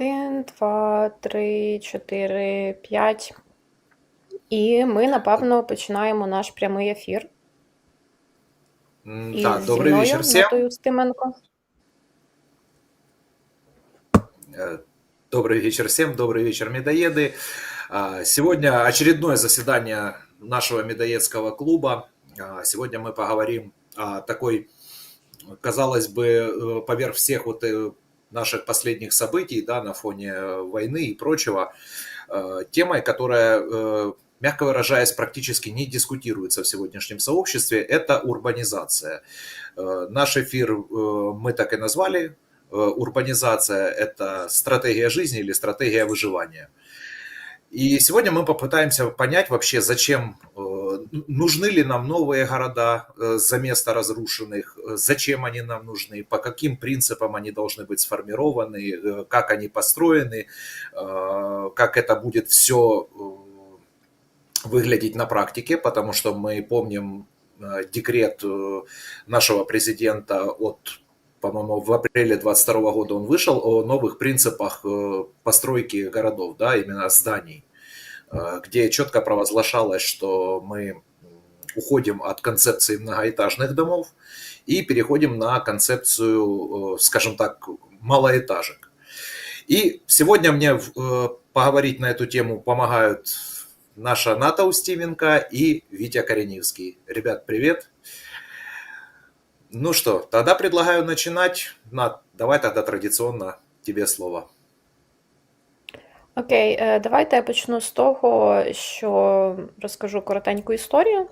1, 2, 3, 4, 5. І ми, напевно, починаємо наш прямий ефір. Так, Зі добрый вечер мною, всем. Натою Устименко. Добрый вечер всем, добрый вечер, медоеды. Сегодня очередное заседание нашего медоедского клуба. Сегодня мы поговорим о такой, казалось бы, поверх всех наших последних событий, да, на фоне войны и прочего, темой, которая, мягко выражаясь, практически не дискутируется в сегодняшнем сообществе, это урбанизация. Наш эфир мы так и назвали. Урбанизация – это стратегия жизни или стратегия выживания. И сегодня мы попытаемся понять вообще, зачем, нужны ли нам новые города за место разрушенных, зачем они нам нужны, по каким принципам они должны быть сформированы, как они построены, как это будет все выглядеть на практике, потому что мы помним декрет нашего президента по-моему, в апреле 2022 года он вышел о новых принципах постройки городов, да, именно зданий, где четко провозглашалось, что мы уходим от концепции многоэтажных домов и переходим на концепцию, скажем так, малоэтажек. И сегодня мне поговорить на эту тему помогают наша Ната Устименко и Витя Кореневский. Ребят, привет! Ну что, тогда предлагаю начинать. Над, давай тогда традиционно тебе слово. Окей, давайте я почну з того, що розкажу коротеньку історію.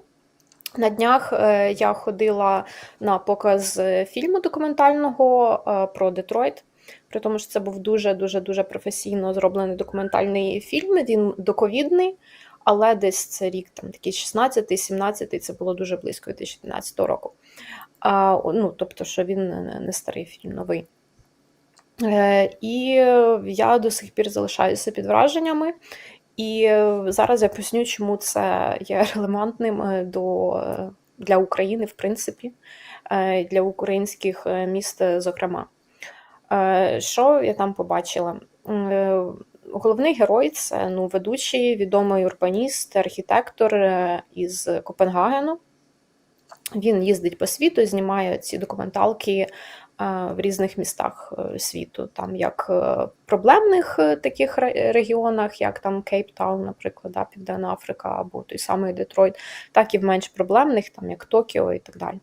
На днях я ходила на показ фільму документального про Детройт, при тому, що це був дуже професійно зроблений документальний фільм, він доковідний, але десь це рік там такий 16-й, 17-й, це було дуже близько 2012 року. Тобто, що він не старий фільм, новий. І я до сих пір залишаюся під враженнями. І зараз я поясню, чому це є релевантним для України, в принципі, для українських міст, зокрема. Що я там побачила? Головний герой – це ведучий, відомий урбаніст, архітектор із Копенгагену. Він їздить по світу, знімає ці документалки в різних містах світу, там як проблемних таких регіонах, як там Кейптаун, наприклад, да, Південна Африка, або той самий Детройт, так і в менш проблемних, там як Токіо і так далі.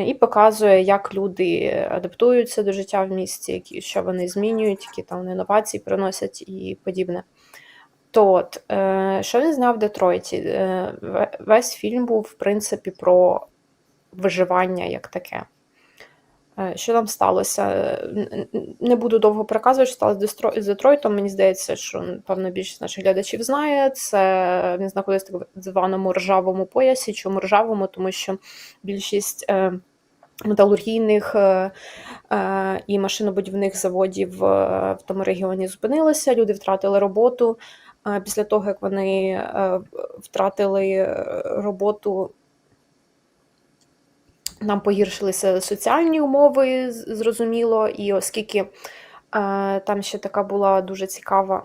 І показує, як люди адаптуються до життя в місті, що вони змінюють, які там інновації приносять і подібне. Що він зняв в Детройті? Весь фільм був, в принципі, про виживання як таке. Що там сталося? Не буду довго переказувати, що сталося з Детройтом. Мені здається, що, певно, більшість наших глядачів знає. Це він знаходиться в так званому ржавому поясі. Чому ржавому? Тому що більшість металургійних і машинобудівних заводів в тому регіоні зупинилися, люди втратили роботу. Після того, як вони втратили роботу, нам погіршилися соціальні умови, зрозуміло, і оскільки там ще така була дуже цікава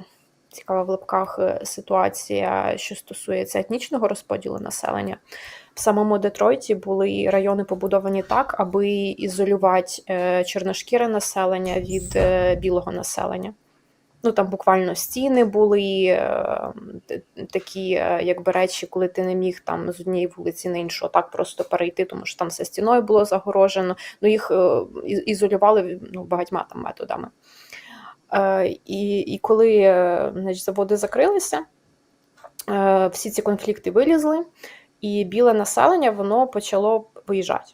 в лапках ситуація, що стосується етнічного розподілу населення, в самому Детройті були райони побудовані так, аби ізолювати чорношкіре населення від білого населення. Там буквально стіни були, такі якби речі, коли ти не міг там з однієї вулиці на іншу так просто перейти, тому що там все стіною було загорожено. Їх ізолювали багатьма там методами. І коли заводи закрилися, всі ці конфлікти вилізли, і біле населення, воно почало виїжджати.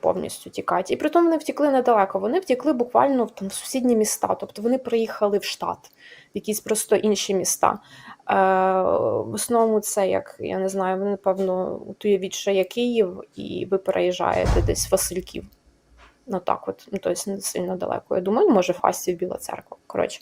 Повністю тікати. І при тому вони втекли недалеко. Вони втекли буквально в сусідні міста. Тобто вони приїхали в штат, в якісь просто інші міста. В основному це, як, я не знаю, ви, напевно, уявіть, що є Київ, і ви переїжджаєте десь в Васильків. Ну так от, ну, тобто не сильно далеко. Я думаю, може Фастів, Біла Церква. Коротше.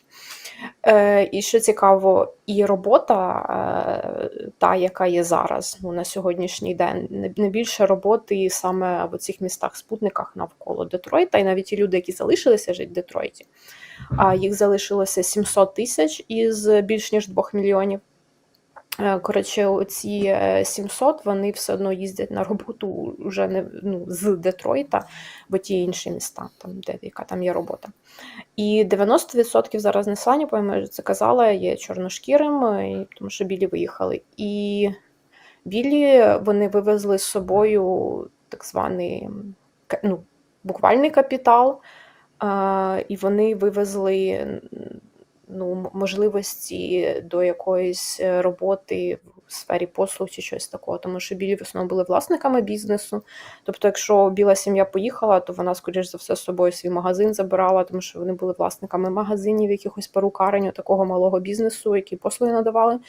І що цікаво, і робота, та, яка є зараз, ну, на сьогоднішній день, не більше роботи саме в цих містах-спутниках навколо Детройта, і навіть ті люди, які залишилися жити в Детройті, а їх залишилося 700 тисяч із більш ніж 2 мільйонів. Коротше, оці 700, вони все одно їздять на роботу вже не, ну, з Детройта, бо ті інші міста, там, яка там є робота. І 90% зараз населення, по-моєму, я це казала, є чорношкірим, тому що білі виїхали. І білі вони вивезли з собою так званий, ну, буквальний капітал, і вони вивезли, ну, можливості до якоїсь роботи в сфері послуг чи щось такого, тому що білі в основному були власниками бізнесу. Тобто, якщо біла сім'я поїхала, то вона, скоріш за все, з собою свій магазин забирала, тому що вони були власниками магазинів, якихось перукарень, такого малого бізнесу, які послуги надавали.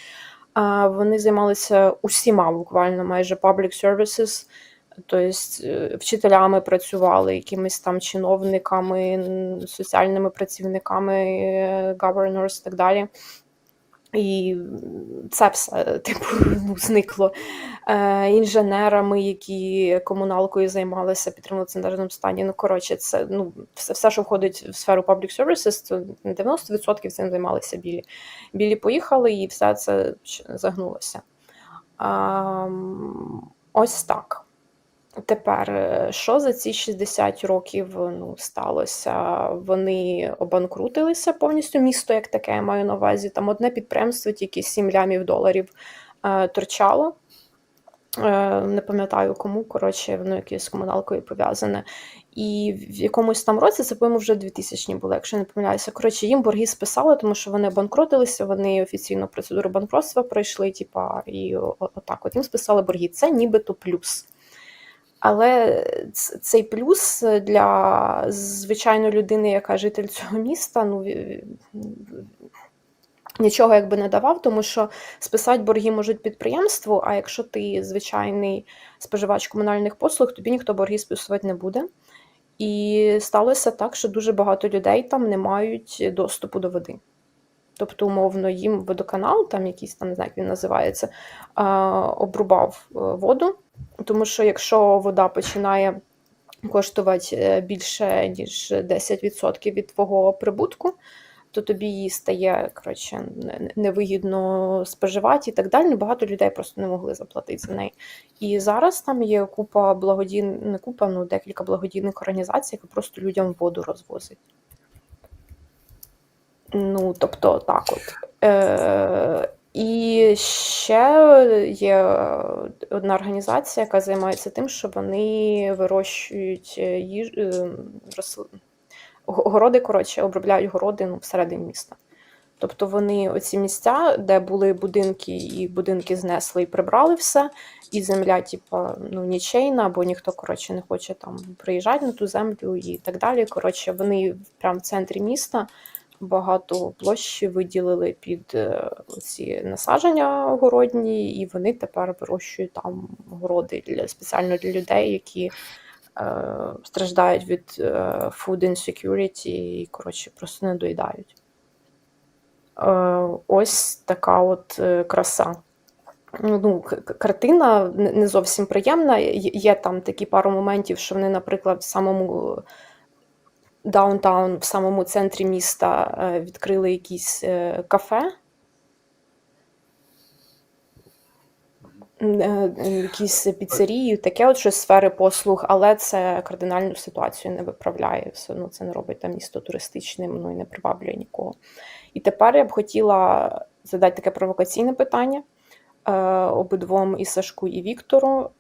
Вони займалися усіма буквально майже public services, тобто вчителями працювали, якимись там чиновниками, соціальними працівниками, governors і так далі. І це все, типу, зникло. Інженерами, які комуналкою займалися, підтримували в належному стані. Ну, коротше, це, ну, все, що входить в сферу public services, то 90% цим займалися білі. Білі поїхали, і все це загнулося. Ось так. Тепер, що за ці 60 років, ну, сталося? Вони обанкрутилися повністю, місто як таке, я маю на увазі. Там одне підприємство тільки 7 лямів доларів торчало. Не пам'ятаю кому, коротше, воно якоюсь комуналкою пов'язане. І в якомусь там році, це, по-моєму, вже 2000-ні були, якщо не помиляюся. Коротше, їм борги списали, тому що вони обанкрутилися, вони офіційну процедуру банкротства пройшли, типа, і отак от їм списали борги. Це нібито плюс. Але цей плюс для звичайної людини, яка житель цього міста, ну, нічого якби не давав, тому що списати борги можуть підприємству, а якщо ти звичайний споживач комунальних послуг, тобі ніхто борги списувати не буде. І сталося так, що дуже багато людей там не мають доступу до води. Тобто, умовно, їм водоканал, там якийсь, там, не знаю, як він називається, обрубав воду, тому що якщо вода починає коштувати більше, ніж 10% від твого прибутку, то тобі її стає, коротше, невигідно споживати і так далі. Багато людей просто не могли заплатити за неї. І зараз там є купа не купа, ну, декілька благодійних організацій, які просто людям воду розвозять. Ну, тобто, так от. І ще є одна організація, яка займається тим, що вони вирощують городи, коротше, обробляють городи, ну, всередині міста. Тобто вони оці місця, де були будинки, і будинки знесли і прибрали все, і земля, типу, ну, нічейна, бо ніхто, коротше, не хоче там приїжджати на ту землю і так далі. Коротше, вони прямо в центрі міста багато площі виділили під ці насадження огородні, і вони тепер вирощують там городи спеціально для людей, які страждають від food insecurity і, коротше, просто не доїдають. Ось така от краса. Ну, картина не зовсім приємна. Є там такі пару моментів, що вони, наприклад, в самому даунтаун, в самому центрі міста відкрили якісь кафе, якісь піцерії, таке от щось сфери послуг, але це кардинальну ситуацію не виправляє. Все одно це не робить там місто туристичним, ну і не приваблює нікого. І тепер я б хотіла задати таке провокаційне питання обидвом, і Сашку, і Віктору.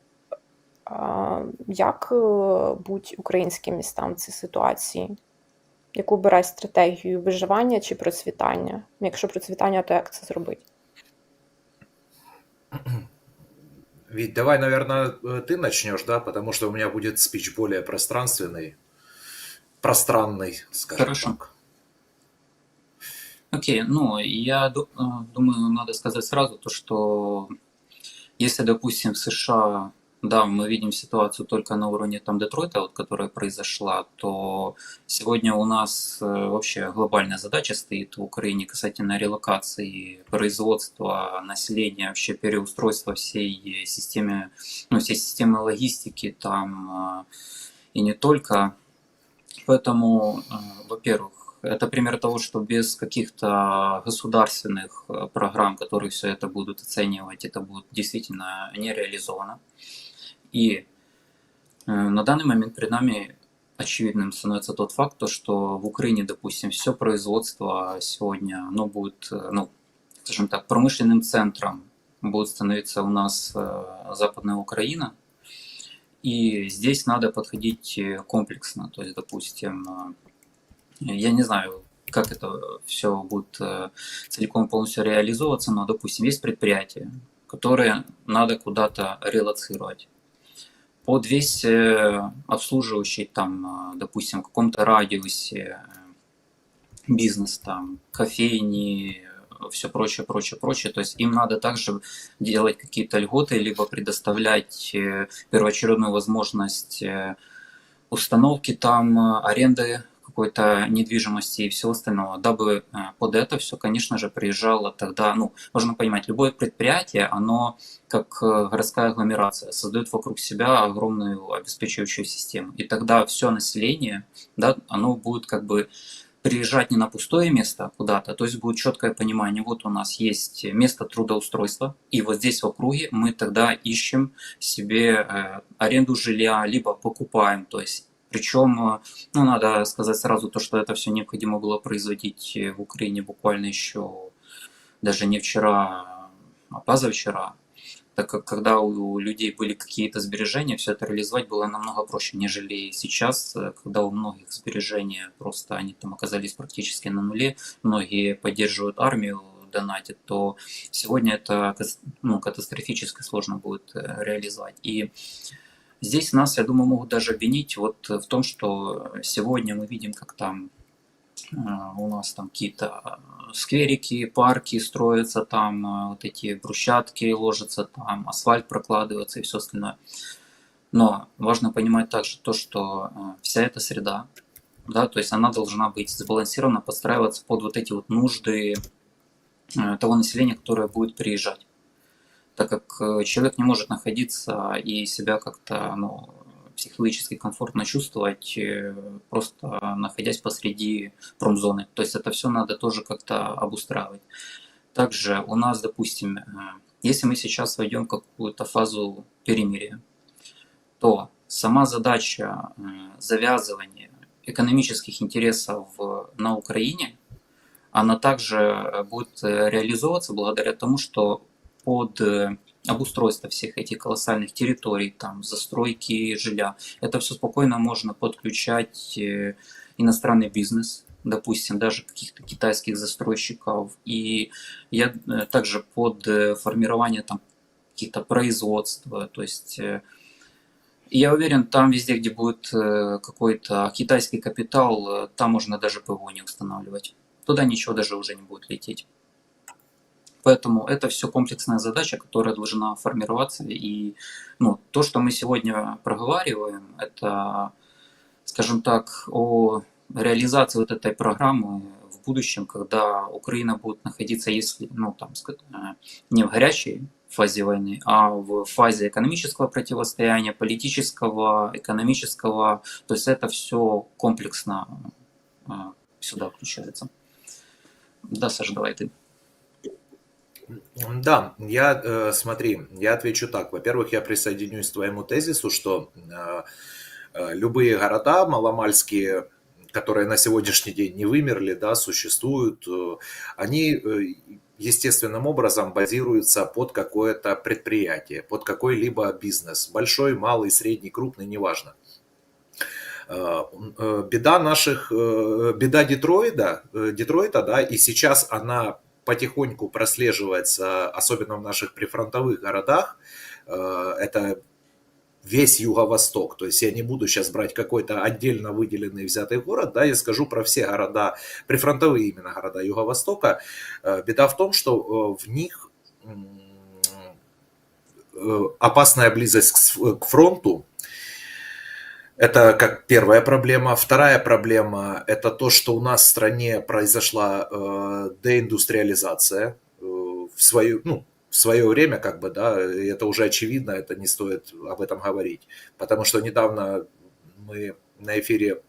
Як бути українським містам в цій ситуації? Яку бере стратегію виживання чи процвітання? Якщо процвітання, то як це зробити? Вить, давай, наверное, ты начнешь, да, потому что у меня будет спич более пространственный, скажем Хорошо. так. Окей, ну, я думаю, надо сказать сразу то, что если, допустим, в США да, мы видим ситуацию только на уровне там Детройта, вот, которая произошла, то сегодня у нас вообще глобальная задача стоит в Украине касательно релокации производства, населения, вообще переустройства всей системы, ну, всей системы логистики там и не только. Поэтому, во-первых, это пример того, что без каких-то государственных программ, которые все это будут оценивать, это будет действительно не реализовано. И на данный момент перед нами очевидным становится тот факт, то, что в Украине, допустим, все производство сегодня, оно будет, ну, скажем так, промышленным центром будет становиться у нас Западная Украина. И здесь надо подходить комплексно. То есть, допустим, я не знаю, как это все будет целиком полностью реализовываться, но, допустим, есть предприятия, которые надо куда-то релоцировать. Под весь обслуживающий там, допустим, в каком-то радиусе бизнес, там, кофейни, все прочее, прочее, прочее. То есть им надо также делать какие-то льготы, либо предоставлять первоочередную возможность установки там, аренды какой-то недвижимости и всего остального, дабы под это все, конечно же, приезжало тогда, ну, можно понимать, любое предприятие, оно как городская агломерация, создает вокруг себя огромную обеспечивающую систему. И тогда все население, да, оно будет как бы приезжать не на пустое место куда-то, то есть будет четкое понимание, вот у нас есть место трудоустройства, и вот здесь в округе мы тогда ищем себе аренду жилья, либо покупаем, то есть причем, ну, надо сказать сразу то, что это все необходимо было производить в Украине буквально еще даже не вчера, а позавчера, так как когда у людей были какие-то сбережения, все это реализовать было намного проще, нежели сейчас, когда у многих сбережения просто они там оказались практически на нуле, многие поддерживают армию, донатят, то сегодня это, ну, катастрофически сложно будет реализовать. И здесь нас, я думаю, могут даже обвинить вот в том, что сегодня мы видим, как там у нас там какие-то скверики, парки строятся, там вот эти брусчатки ложатся, там асфальт прокладывается и все остальное. Но важно понимать также то, что вся эта среда, да, то есть она должна быть сбалансирована, подстраиваться под вот эти вот нужды того населения, которое будет приезжать. Так как человек не может находиться и себя как-то, ну, психологически комфортно чувствовать, просто находясь посреди промзоны. То есть это все надо тоже как-то обустраивать. Также у нас, допустим, если мы сейчас войдем в какую-то фазу перемирия, то сама задача завязывания экономических интересов на Украине, она также будет реализовываться благодаря тому, что под обустройство всех этих колоссальных территорий, там, застройки жилья, это все спокойно можно подключать иностранный бизнес, допустим, даже каких-то китайских застройщиков. И я также под формирование там каких-то производств, то есть я уверен, там везде, где будет какой-то китайский капитал, там можно даже ПВО не устанавливать. Туда ничего даже уже не будет лететь. Поэтому это все комплексная задача, которая должна формироваться. И ну, то, что мы сегодня проговариваем, это, скажем так, о реализации вот этой программы в будущем, когда Украина будет находиться, если, ну, там, не в горячей фазе войны, а в фазе экономического противостояния, политического, экономического. То есть это все комплексно сюда включается. Да, Саша, давай ты. Да, смотри, я отвечу так. Во-первых, я присоединюсь к твоему тезису, что любые города маломальские, которые на сегодняшний день не вымерли, да, существуют, они естественным образом базируются под какое-то предприятие, под какой-либо бизнес, большой, малый, средний, крупный, неважно. Беда Детройта, да, и сейчас она потихоньку прослеживается, особенно в наших прифронтовых городах, это весь Юго-Восток. То есть я не буду сейчас брать какой-то отдельно выделенный взятый город, да, я скажу про все города, прифронтовые именно города Юго-Востока. Беда в том, что в них опасная близость к фронту. Это как первая проблема. Вторая проблема – это то, что у нас в стране произошла деиндустриализация в свое время, как бы, да, и это уже очевидно, это не стоит об этом говорить. Потому что недавно мы на эфире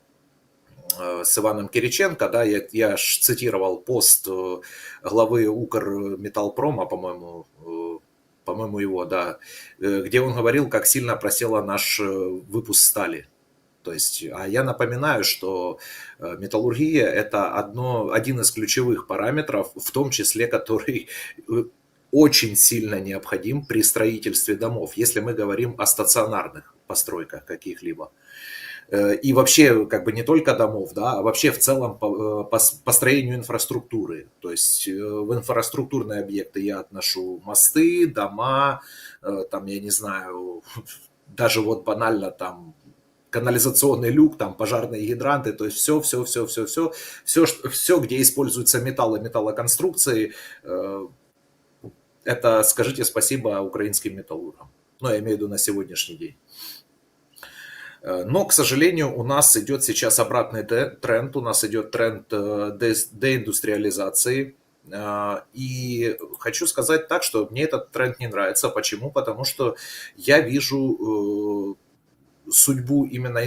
с Иваном Кириченко, да, я ж цитировал пост главы Укрметаллпрома, по-моему, его, да, где он говорил, как сильно просела наш выпуск стали. То есть, а я напоминаю, что металлургия – это один из ключевых параметров, в том числе, который очень сильно необходим при строительстве домов, если мы говорим о стационарных постройках каких-либо. И вообще, как бы не только домов, да, а вообще в целом по построению инфраструктуры. То есть в инфраструктурные объекты я отношу мосты, дома, там, я не знаю, даже вот банально там канализационный люк, там пожарные гидранты, то есть все, где используется металл и металлоконструкции, это скажите спасибо украинским металлургам. Ну, я имею в виду на сегодняшний день. Но, к сожалению, у нас идет сейчас обратный тренд, у нас идет тренд деиндустриализации. И хочу сказать так, что мне этот тренд не нравится. Почему? Потому что я вижу судьбу именно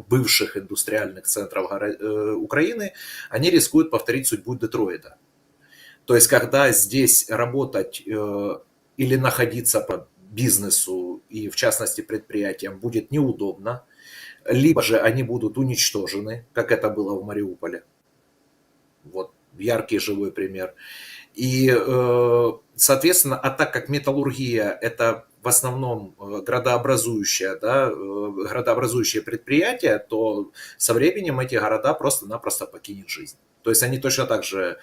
бывших индустриальных центров Украины, они рискуют повторить судьбу Детройта. То есть, когда здесь работать или находиться по бизнесу и, в частности, предприятиям будет неудобно, либо же они будут уничтожены, как это было в Мариуполе. Вот яркий живой пример. И, соответственно, а так как металлургия – это в основном градообразующее предприятие, то со временем эти города просто-напросто покинет жизнь. То есть они точно так же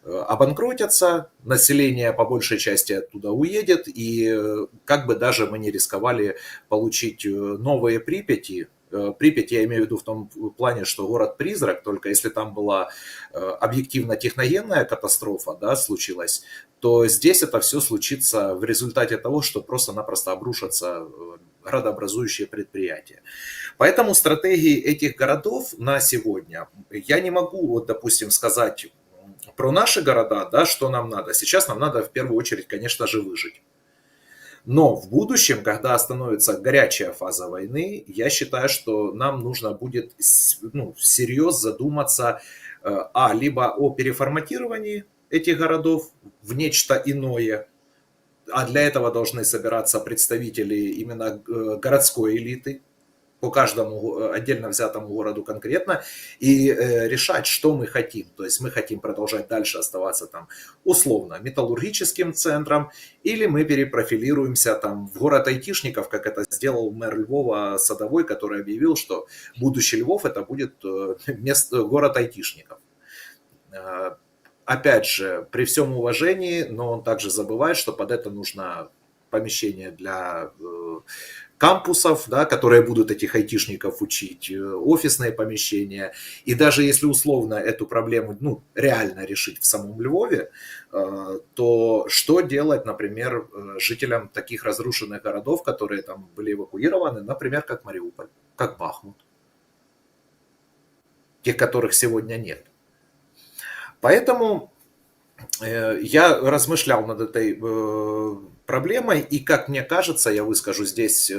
обанкротятся, население по большей части оттуда уедет, и как бы даже мы не рисковали получить новые Припяти. Припять я имею в виду в том плане, что город-призрак, только если там была объективно техногенная катастрофа, да, случилась, то здесь это все случится в результате того, что просто-напросто обрушатся градообразующие предприятия. Поэтому стратегии этих городов на сегодня, я не могу, вот, допустим, сказать про наши города, да, что нам надо. Сейчас нам надо в первую очередь, конечно же, выжить. Но в будущем, когда остановится горячая фаза войны, я считаю, что нам нужно будет всерьез задуматься либо о переформатировании этих городов в нечто иное, а для этого должны собираться представители именно городской элиты по каждому отдельно взятому городу конкретно и решать, что мы хотим. То есть мы хотим продолжать дальше оставаться там условно металлургическим центром, или мы перепрофилируемся там в город айтишников, как это сделал мэр Львова Садовой, который объявил, что будущий Львов это будет город айтишников. Опять же, при всем уважении, но он также забывает, что под это нужно помещение для кампусов, да, которые будут этих айтишников учить, офисные помещения. И даже если условно эту проблему реально решить в самом Львове, то что делать, например, жителям таких разрушенных городов, которые там были эвакуированы, например, как Мариуполь, как Бахмут, тех, которых сегодня нет. Поэтому я размышлял над этой проблемой, и, как мне кажется, я выскажу здесь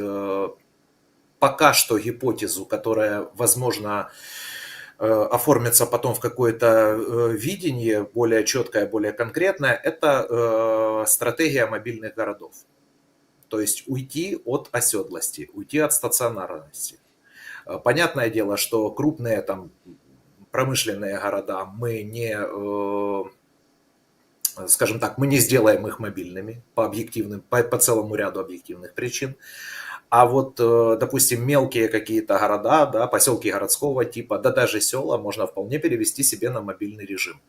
пока что гипотезу, которая, возможно, оформится потом в какое-то видение более четкое, более конкретное, это стратегия мобильных городов. То есть уйти от оседлости, уйти от стационарности. Понятное дело, что крупные там промышленные города мы не, скажем так, мы не сделаем их мобильными по целому ряду объективных причин. А вот, допустим, мелкие какие-то города, да, поселки городского типа, да даже села можно вполне перевести себе на мобильный режим.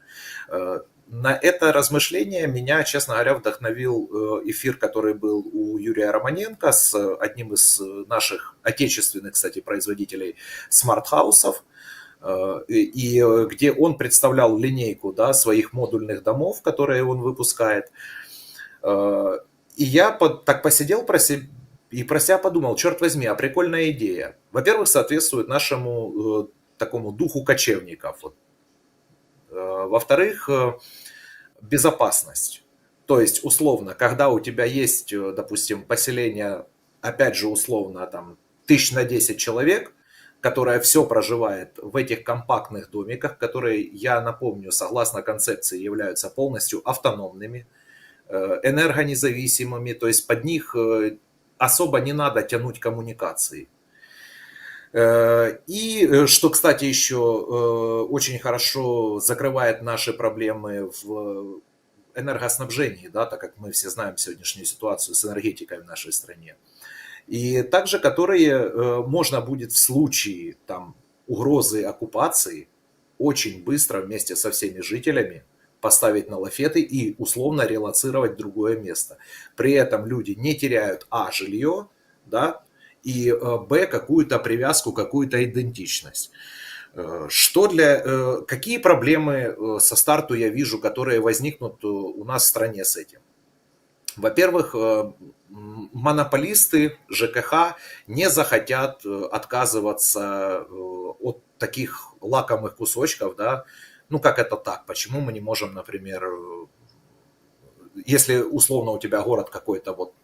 На это размышление меня, честно говоря, вдохновил эфир, который был у Юрия Романенко с одним из наших отечественных, кстати, производителей смарт-хаусов, и где он представлял линейку, да, своих модульных домов, которые он выпускает. И я так посидел и про себя подумал, черт возьми, а прикольная идея. Во-первых, соответствует нашему такому духу кочевников. Вот. Во-вторых, безопасность. То есть, условно, когда у тебя есть, допустим, поселение, опять же, условно, там, 1000 на 10 человек, которое все проживает в этих компактных домиках, которые, я напомню, согласно концепции являются полностью автономными, энергонезависимыми, то есть под них особо не надо тянуть коммуникации. И что, кстати, еще очень хорошо закрывает наши проблемы в энергоснабжении, да, так как мы все знаем сегодняшнюю ситуацию с энергетикой в нашей стране. И также, которые можно будет в случае там, угрозы оккупации очень быстро вместе со всеми жителями поставить на лафеты и условно релоцировать в другое место. При этом люди не теряют жилье, да, и какую-то привязку, какую-то идентичность. Какие проблемы со старту я вижу, которые возникнут у нас в стране с этим? Во-первых, монополисты ЖКХ не захотят отказываться от таких лакомых кусочков, да, ну как это так, почему мы не можем, например, если условно у тебя город какой-то, вот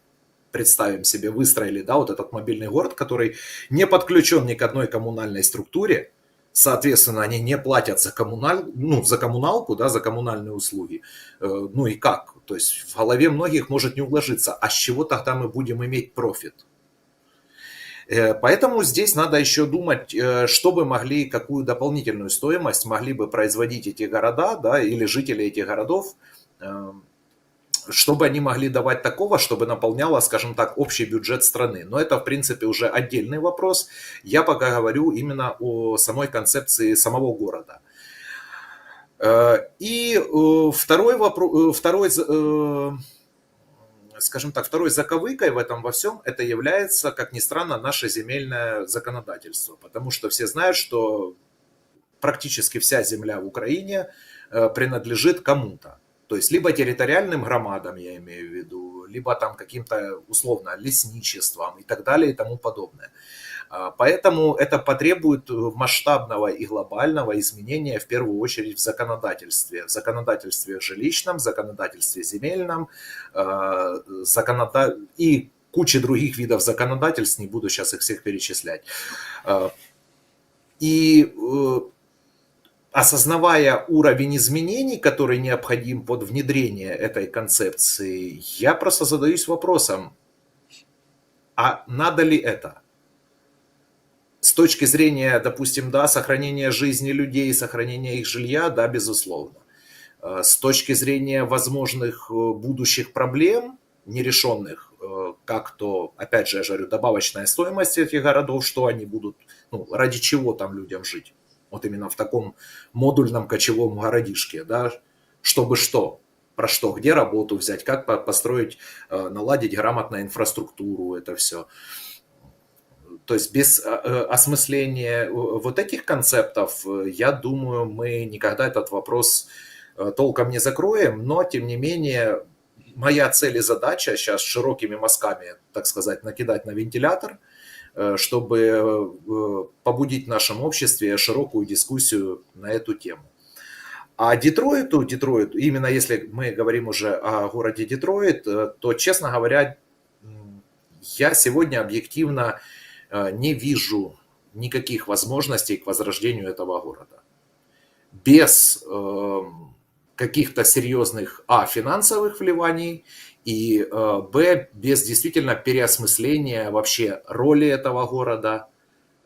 представим себе, выстроили, да, вот этот мобильный город, который не подключен ни к одной коммунальной структуре, соответственно, они не платят за коммуналку, да, за коммунальные услуги. Ну и как? То есть в голове многих может не уложиться, а с чего тогда мы будем иметь профит? Поэтому здесь надо еще думать, чтобы могли, какую дополнительную стоимость могли бы производить эти города, да, или жители этих городов, чтобы они могли давать такого, чтобы наполняло, скажем так, общий бюджет страны. Но это, в принципе, уже отдельный вопрос. Я пока говорю именно о самой концепции самого города. И второй, скажем так, второй заковыкой в этом во всем это является, как ни странно, наше земельное законодательство. Потому что все знают, что практически вся земля в Украине принадлежит кому-то. То есть либо территориальным громадам, я имею в виду, либо там каким-то условно лесничеством и так далее и тому подобное. Поэтому это потребует масштабного и глобального изменения в первую очередь в законодательстве жилищном, в законодательстве земельном и куче других видов законодательств, не буду сейчас их всех перечислять. И осознавая уровень изменений, который необходим под внедрение этой концепции, я просто задаюсь вопросом, а надо ли это? С точки зрения, допустим, да, сохранения жизни людей, сохранения их жилья, да, безусловно. С точки зрения возможных будущих проблем, нерешенных, как то, опять же, я говорю, добавочная стоимость этих городов, что они будут, ради чего там людям жить. Вот именно в таком модульном кочевом городишке, да, чтобы что, про что, где работу взять, как построить, наладить грамотно инфраструктуру, это все. То есть без осмысления вот этих концептов, я думаю, мы никогда этот вопрос толком не закроем, но тем не менее моя цель и задача сейчас широкими мазками, так сказать, накидать на вентилятор, чтобы побудить в нашем обществе широкую дискуссию на эту тему. А Детройту, именно если мы говорим уже о городе Детройт, то, честно говоря, я сегодня объективно не вижу никаких возможностей к возрождению этого города. Без каких-то серьезных финансовых вливаний и без действительно переосмысления вообще роли этого города,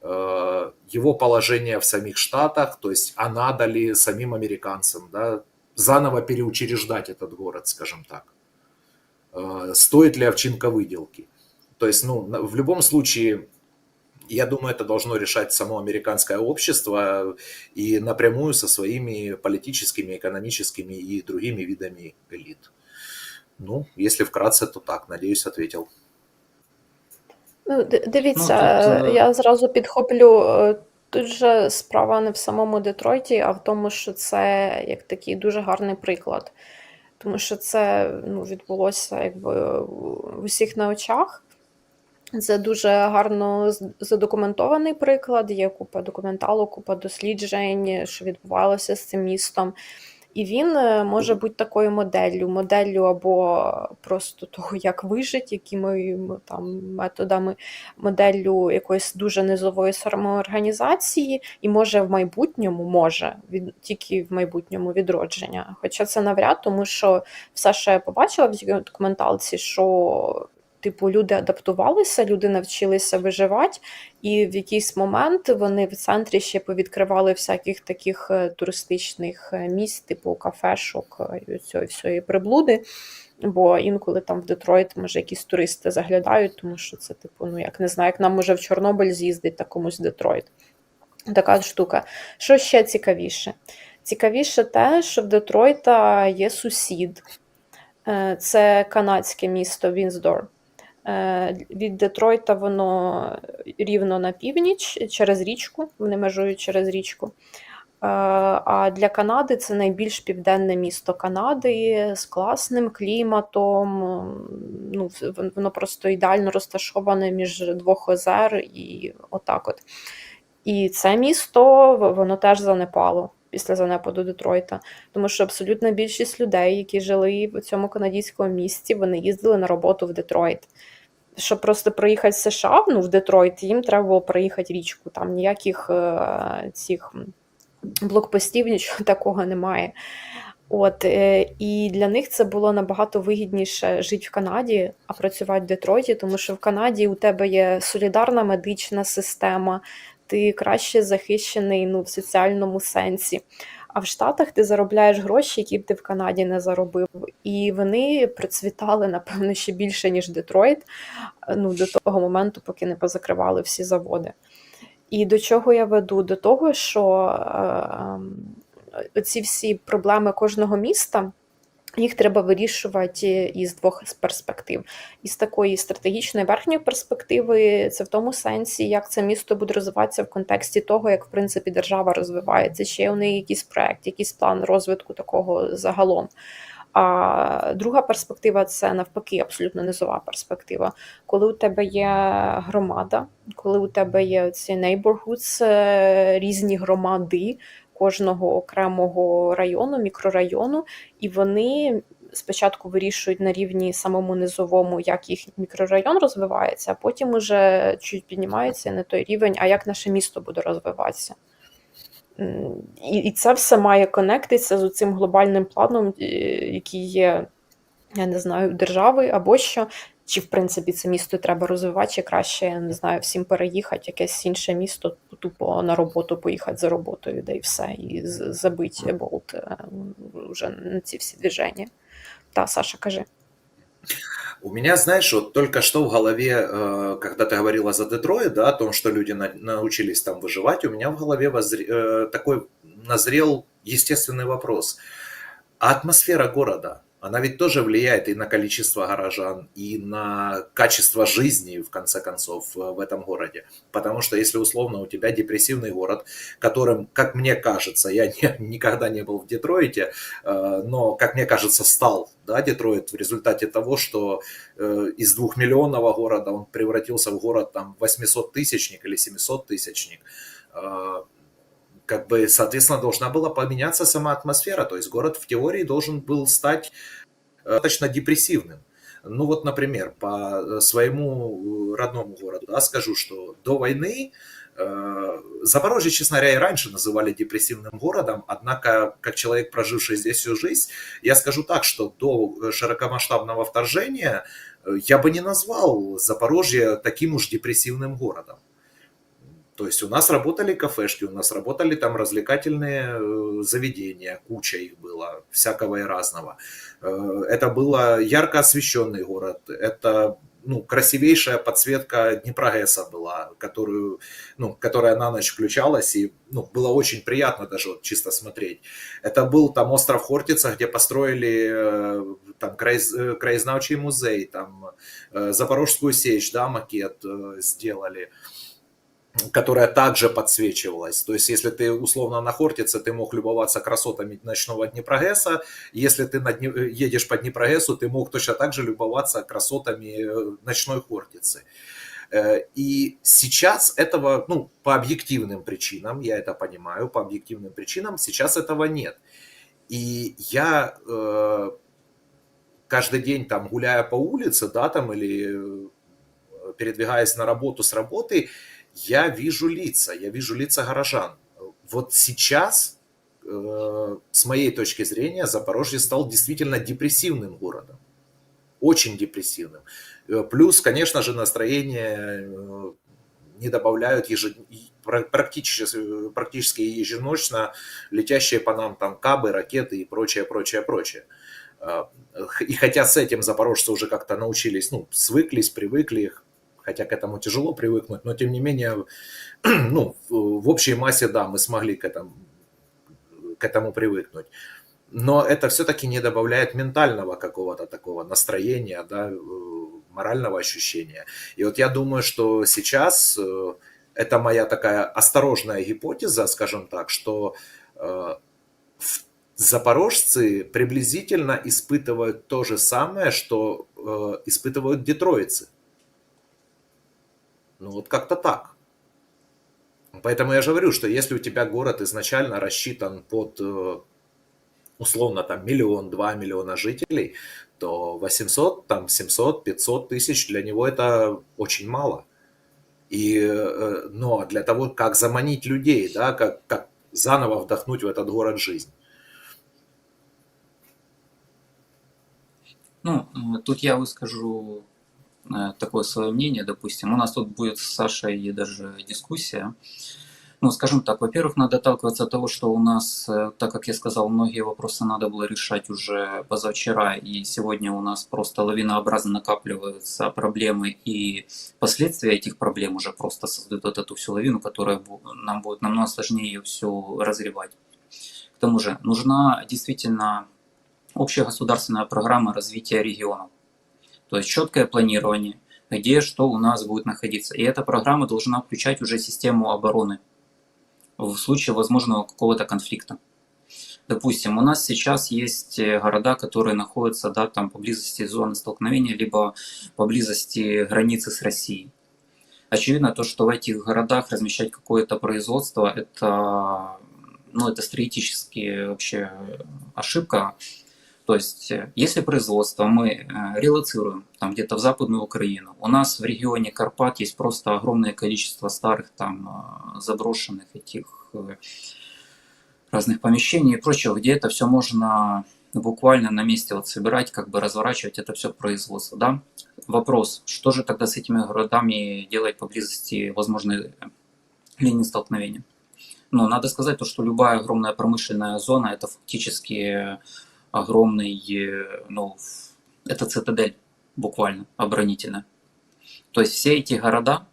его положения в самих Штатах, то есть надо ли самим американцам, да, заново переучреждать этот город, скажем так. Стоит ли овчинка выделки? То есть, в любом случае, я думаю, это должно решать само американское общество и напрямую со своими политическими, экономическими и другими видами элит. Если вкратце, то так, надіюсь, ответил. Дивіться, я зразу підхоплю, тут же справа не в самому Детройті, а в тому, що це як такий дуже гарний приклад. тому що це відбулося якби в усіх на очах. Це дуже гарно задокументований приклад, є купа документалок, купа досліджень, що відбувалося з цим містом. І він може бути такою моделлю або просто того, як вижити, якими там методами, моделлю якоїсь дуже низової самоорганізації, і може в майбутньому, тільки в майбутньому відродження. Хоча це навряд, тому що все, що я побачила в цій документалці, що типу люди адаптувалися, люди навчилися виживати, і в якийсь момент вони в центрі ще повідкривали всяких таких туристичних місць, типу кафешок і всієї приблуди. Бо інколи там в Детройт, може, якісь туристи заглядають, тому що це, типу, як не знаю, як нам може в Чорнобиль з'їздить, та комусь в Детройт. Така штука. Що ще цікавіше? Цікавіше те, що в Детройта є сусід. Це канадське місто Вінсдор. Від Детройта воно рівно на північ, через річку, вони межують через річку. А для Канади це найбільш південне місто Канади з класним кліматом. Воно просто ідеально розташоване між двох озер і отак от. І це місто, воно теж занепало після занепаду Детройта, тому що абсолютна більшість людей, які жили в цьому канадському місті, вони їздили на роботу в Детройт. Щоб просто проїхати з США, в Детройт, їм треба було проїхати річку, там ніяких цих блокпостів, нічого такого немає. І для них це було набагато вигідніше жити в Канаді, а працювати в Детройті, тому що в Канаді у тебе є солідарна медична система, ти краще захищений в соціальному сенсі. А в Штатах ти заробляєш гроші, які б ти в Канаді не заробив. І вони процвітали, напевно, ще більше, ніж Детройт, до того моменту, поки не позакривали всі заводи. І до чого я веду? До того, що оці всі проблеми кожного міста, їх треба вирішувати із двох перспектив. Із такої стратегічної верхньої перспективи, це в тому сенсі, як це місто буде розвиватися в контексті того, як, в принципі, держава розвивається, чи є у неї якийсь проект, якийсь план розвитку такого загалом. А друга перспектива – це, навпаки, абсолютно низова перспектива. Коли у тебе є громада, коли у тебе є ці neighborhoods, різні громади, кожного окремого району, мікрорайону, і вони спочатку вирішують на рівні самому низовому, як їх мікрорайон розвивається, а потім уже чуть піднімаються на той рівень, а як наше місто буде розвиватися. І це все має конектитися з цим глобальним планом, який є, я не знаю, держави або що. Чи, в принципі, це місто треба розвивати, чи краще, я не знаю, всім переїхати, якесь інше місто, тупо на роботу поїхати за роботою, де і все, і забити болт вже на ці всі движення. Та, Саша, кажи. У меня, знаешь, вот только что в голове, когда ты говорила за Детройт, да, о том, что люди научились там выживать, у меня в голове такой назрел естественный вопрос. А атмосфера города, она ведь тоже влияет и на количество горожан, и на качество жизни, в конце концов, в этом городе. Потому что если условно у тебя депрессивный город, которым, как мне кажется, я никогда не был в Детройте, но, как мне кажется, стал, да, Детройт в результате того, что из 2-миллионного города он превратился в город там 800-тысячник или 700-тысячник, как бы, соответственно, должна была поменяться сама атмосфера, то есть город в теории должен был стать достаточно депрессивным. Ну вот, например, по своему родному городу, да, скажу, что до войны Запорожье, честно говоря, и раньше называли депрессивным городом, однако, как человек, проживший здесь всю жизнь, я скажу так, что до широкомасштабного вторжения я бы не назвал Запорожье таким уж депрессивным городом. То есть у нас работали кафешки, у нас работали там развлекательные заведения, куча их было, всякого и разного. Это был ярко освещенный город, это красивейшая подсветка Днепрогэса была, которая на ночь включалась, и было очень приятно даже вот чисто смотреть. Это был там остров Хортица, где построили там краезнавчий музей, там Запорожскую сечь, да, макет сделали. которая также подсвечивалась. То есть, если ты условно на Хортице, ты мог любоваться красотами ночного Днепрогресса. Если ты едешь по Днепрогрессу, ты мог точно так же любоваться красотами ночной Хортицы. И сейчас этого, ну, по объективным причинам, я это понимаю, по объективным причинам сейчас этого нет. И я каждый день там, гуляя по улице, да, там, или передвигаясь на работу с работы, я вижу лица горожан. Вот сейчас, с моей точки зрения, Запорожье стал действительно депрессивным городом. Очень депрессивным. Плюс, конечно же, настроение не добавляют практически еженочно летящие по нам там кабы, ракеты и прочее, прочее, прочее. И хотя с этим запорожцы уже как-то научились, ну, свыклись, привыкли, хотя к этому тяжело привыкнуть, но тем не менее, ну, в общей массе, да, мы смогли к этому привыкнуть. Но это все-таки не добавляет ментального какого-то такого настроения, да, морального ощущения. И вот я думаю, что сейчас это моя такая осторожная гипотеза, скажем так, что запорожцы приблизительно испытывают то же самое, что испытывают детройцы. Ну вот как-то так. Поэтому я же говорю, что если у тебя город изначально рассчитан под условно там 1-2 миллиона жителей, то 800, там 700, 500 тысяч для него это очень мало. Но для того, как заманить людей, да, как заново вдохнуть в этот город жизнь. Ну, тут я выскажу такое свое мнение, допустим. У нас тут будет с Сашей даже дискуссия. Ну, скажем так, во-первых, надо отталкиваться от того, что у нас, так как я сказал, многие вопросы надо было решать уже позавчера, и сегодня у нас просто лавинообразно накапливаются проблемы, и последствия этих проблем уже просто создают вот эту всю лавину, которая нам будет намного сложнее ее всю разревать. К тому же, нужна действительно общая государственная программа развития регионов, то есть четкое планирование, где что у нас будет находиться. И эта программа должна включать уже систему обороны в случае возможного какого-то конфликта. Допустим, у нас сейчас есть города, которые находятся, да, там поблизости зоны столкновения, либо поблизости границы с Россией. Очевидно то, что в этих городах размещать какое-то производство, это, ну, это стратегически вообще ошибка. То есть, если производство мы релоцируем там где-то в Западную Украину, у нас в регионе Карпат есть просто огромное количество старых там заброшенных этих разных помещений и прочего, где это все можно буквально на месте вот собирать, как бы разворачивать это все производство, да? Вопрос, что же тогда с этими городами делать поблизости возможной линии столкновения? Но надо сказать то, что любая огромная промышленная зона это фактически огромный, ну, это цитадель буквально оборонительная. То есть все эти города,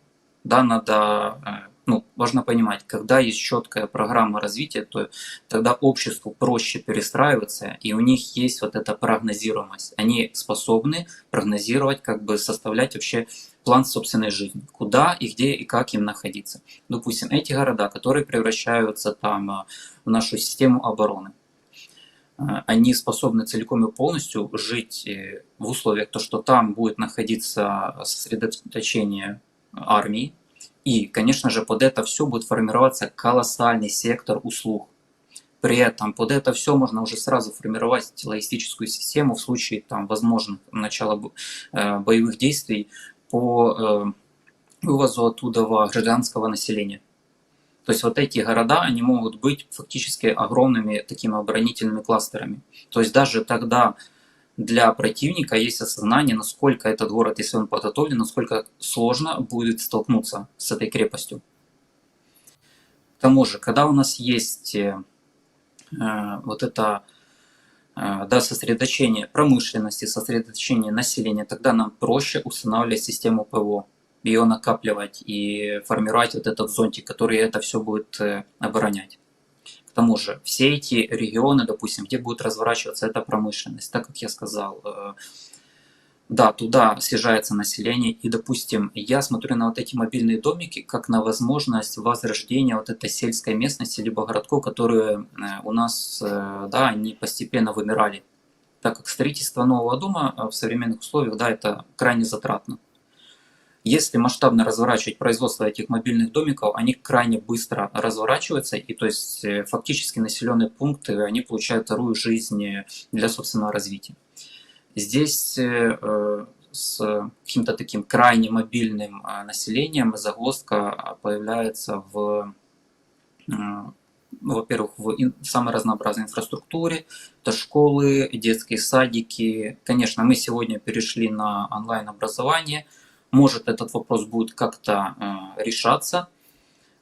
да, надо, ну, важно понимать, когда есть четкая программа развития, то тогда обществу проще перестраиваться, и у них есть вот эта прогнозируемость. Они способны прогнозировать, как бы составлять вообще план собственной жизни, куда и где и как им находиться. Допустим, эти города, которые превращаются там в нашу систему обороны, они способны целиком и полностью жить в условиях, то, что там будет находиться сосредоточение армии, и, конечно же, под это все будет формироваться колоссальный сектор услуг. При этом под это все можно уже сразу формировать логистическую систему в случае там, возможных начала боевых действий по вывозу оттуда гражданского населения. То есть вот эти города, они могут быть фактически огромными такими оборонительными кластерами. То есть даже тогда для противника есть осознание, насколько этот город, если он подготовлен, насколько сложно будет столкнуться с этой крепостью. К тому же, когда у нас есть вот это да, сосредоточение промышленности, сосредоточение населения, тогда нам проще устанавливать систему ПВО, ее накапливать и формировать вот этот зонтик, который это все будет оборонять. К тому же, все эти регионы, допустим, где будет разворачиваться эта промышленность, так как я сказал, Да, туда съезжается население, и, допустим, я смотрю на вот эти мобильные домики как на возможность возрождения вот этой сельской местности, либо городков, которые у нас, да, они постепенно вымирали. Так как строительство нового дома в современных условиях, да, это крайне затратно. Если масштабно разворачивать производство этих мобильных домиков, они крайне быстро разворачиваются, и то есть фактически населенные пункты, они получают вторую жизнь для собственного развития. Здесь с каким-то таким крайне мобильным населением загвоздка появляется в, ну, во-первых, в самой разнообразной инфраструктуре. Это школы, детские садики. Конечно, мы сегодня перешли на онлайн-образование. Может, этот вопрос будет как-то решаться,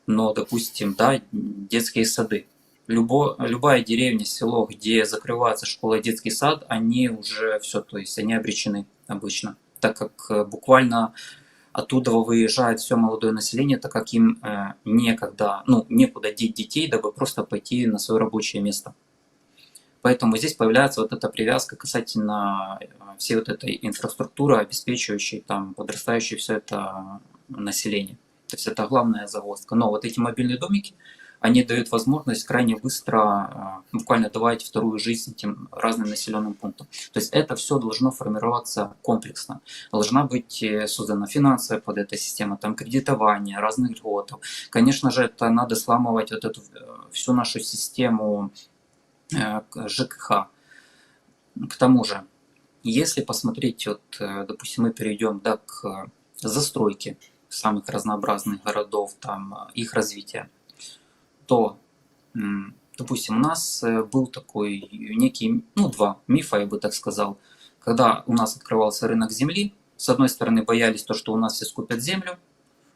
но, допустим, да, детские сады. Любая деревня, село, где закрывается школа и детский сад, они уже все, то есть они обречены обычно, так как буквально оттуда выезжает все молодое население, так как им некогда, ну, некуда деть детей, дабы просто пойти на свое рабочее место. Поэтому здесь появляется вот эта привязка касательно всей вот этой инфраструктуры, обеспечивающей там подрастающее все это население. То есть это главная загвоздка. Но вот эти мобильные домики, они дают возможность крайне быстро, буквально давать вторую жизнь этим разным населенным пунктам. То есть это все должно формироваться комплексно. Должна быть создана финансовая под эта система, там кредитование, разных льготов. Конечно же, это надо сламывать вот эту всю нашу систему ЖКХ. К тому же, если посмотреть, вот, допустим, мы перейдем, да, к застройке самых разнообразных городов, там, их развития, то, допустим, у нас был такой некий, ну, два мифа, я бы так сказал. Когда у нас открывался рынок земли, с одной стороны боялись то, что у нас все скупят землю,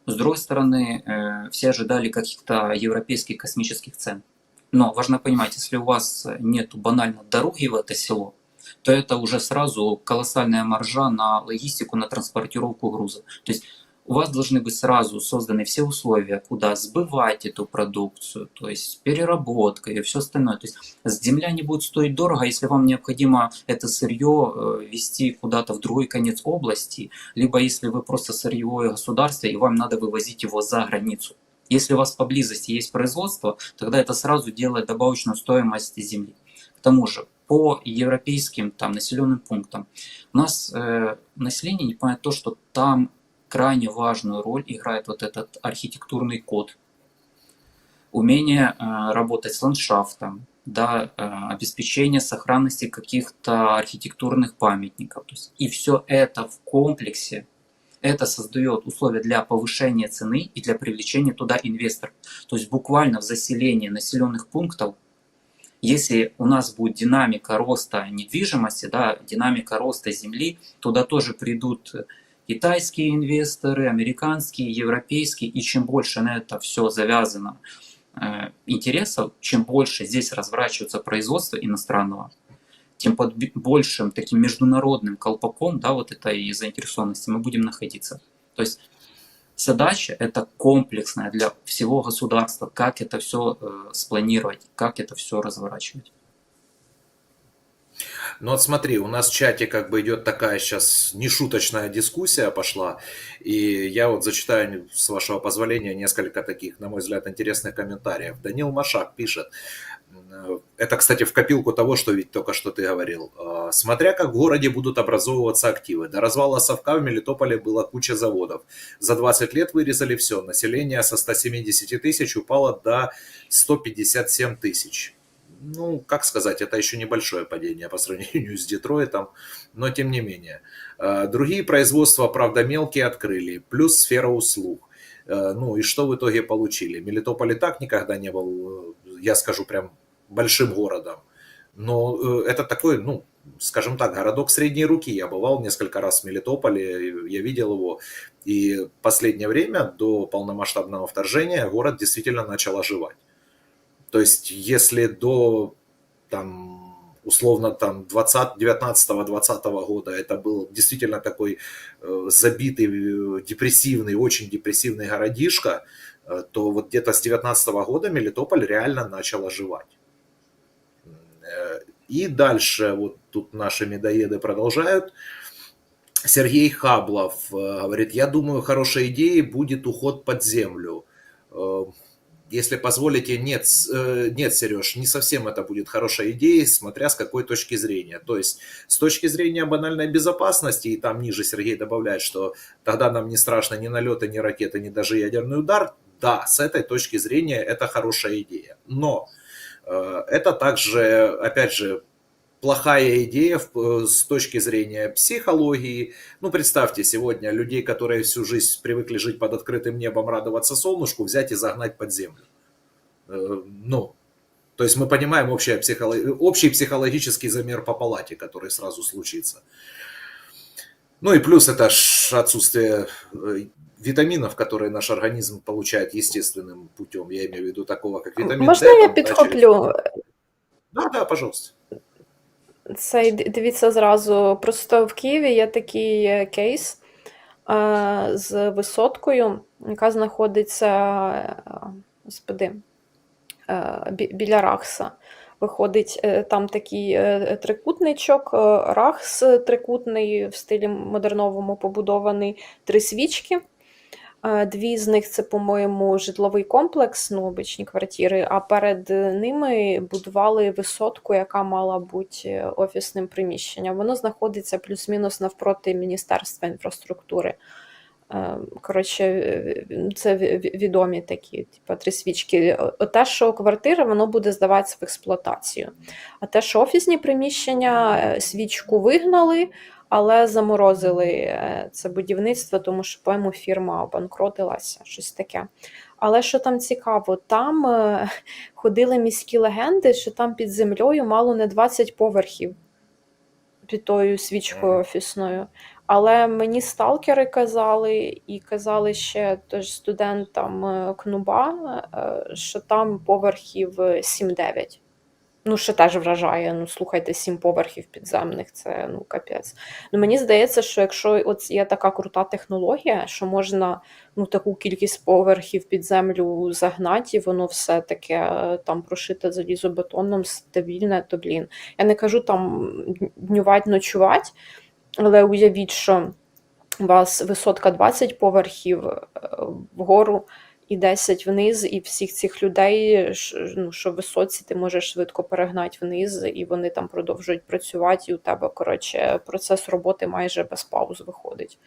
с другой стороны все ожидали каких-то европейских космических цен. Но важно понимать, если у вас нет банально дороги в это село, то это уже сразу колоссальная маржа на логистику, на транспортировку груза. То есть у вас должны быть сразу созданы все условия, куда сбывать эту продукцию, то есть переработка и все остальное. То есть земля не будет стоить дорого, если вам необходимо это сырье везти куда-то в другой конец области, либо если вы просто сырьевое государство и вам надо вывозить его за границу. Если у вас поблизости есть производство, тогда это сразу делает добавочную стоимость земли. К тому же, по европейским там, населенным пунктам, у нас население не понимает то, что там крайне важную роль играет вот этот архитектурный код. Умение работать с ландшафтом, да, обеспечение сохранности каких-то архитектурных памятников. То есть, и все это в комплексе, это создает условия для повышения цены и для привлечения туда инвесторов. То есть буквально в заселении населенных пунктов, если у нас будет динамика роста недвижимости, да, динамика роста земли, туда тоже придут китайские инвесторы, американские, европейские, и чем больше на это все завязано интересов, чем больше здесь разворачивается производство иностранного, тем под большим таким международным колпаком, да, вот этой заинтересованности мы будем находиться. То есть задача это комплексная для всего государства, как это все спланировать, как это все разворачивать. Ну вот смотри, у нас в чате как бы идет такая сейчас нешуточная дискуссия пошла, и я вот зачитаю, с вашего позволения, несколько таких, на мой взгляд, интересных комментариев. Данил Машак пишет, это, кстати, в копилку того, что ведь только что ты говорил. Смотря как в городе будут образовываться активы. До развала совка в Мелитополе было куча заводов. За 20 лет вырезали все. Население со 170 тысяч упало до 157 тысяч. Ну, как сказать, это еще небольшое падение по сравнению с Детройтом, но тем не менее. Другие производства, правда, мелкие открыли, плюс сфера услуг. Ну и что в итоге получили? Мелитополь и так никогда не был, я скажу, прям большим городом. Но это такой, ну, скажем так, городок средней руки. Я бывал несколько раз в Мелитополе, я видел его. И в последнее время, до полномасштабного вторжения, город действительно начал оживать. То есть, если до, там, условно, там, 19-20 года это был действительно такой забитый, депрессивный, очень депрессивный городишко, то вот где-то с 19 года Мелитополь реально начал оживать. И дальше, вот тут наши медоеды продолжают. Сергей Хаблов говорит, я думаю, хорошей идеей будет уход под землю. Если позволите, нет, нет, Сереж, не совсем это будет хорошей идеей, смотря с какой точки зрения. То есть с точки зрения банальной безопасности, и там ниже Сергей добавляет, что тогда нам не страшно ни налеты, ни ракеты, ни даже ядерный удар. Да, с этой точки зрения это хорошая идея. Но это также, опять же, плохая идея с точки зрения психологии. Ну, представьте, сегодня людей, которые всю жизнь привыкли жить под открытым небом, радоваться солнышку, взять и загнать под землю. Ну, то есть мы понимаем общий психологический замер по палате, который сразу случится. Ну и плюс это отсутствие витаминов, которые наш организм получает естественным путем. Я имею в виду такого, как витамин Можна D. я Там, да, підхоплю? Да, пожалуйста. Це дивіться зразу. Просто в Києві є такий кейс з висоткою, яка знаходиться, господи, біля Рахса. Виходить там такий трикутничок, Рахс трикутний в стилі модерновому побудований, 3 свічки. 2 з них це, по-моєму, житловий комплекс, ну, обичні квартири, а перед ними будували висотку, яка мала бути офісним приміщенням. Воно знаходиться плюс-мінус навпроти Міністерства інфраструктури. Коротше, це відомі такі, типу, 3 свічки. Те, що квартира, воно буде здаватися в експлуатацію. А те, що офісні приміщення, свічку вигнали, але заморозили це будівництво, тому що, по-моєму, фірма обанкротилася, щось таке. Але що там цікаво, там ходили міські легенди, що там під землею мало не 20 поверхів під тою свічкою офісною. Але мені сталкери казали, і казали ще тож студентам КНУБА, що там поверхів 7-9. Ну, що теж вражає. Ну, слухайте, 7 поверхів підземних, це, ну, капець. Ну, мені здається, що якщо от є така крута технологія, що можна, ну, таку кількість поверхів під землю загнати, і воно все таке там прошите залізобетоном, стабільне, то, блін. Я не кажу там днювать, ночувати, але уявіть, що у вас висотка 20 поверхів вгору і 10 вниз, і всіх цих людей, ну, що в висоці, ти можеш швидко перегнати вниз, і вони там продовжують працювати, і у тебе, коротше, процес роботи майже без пауз виходить.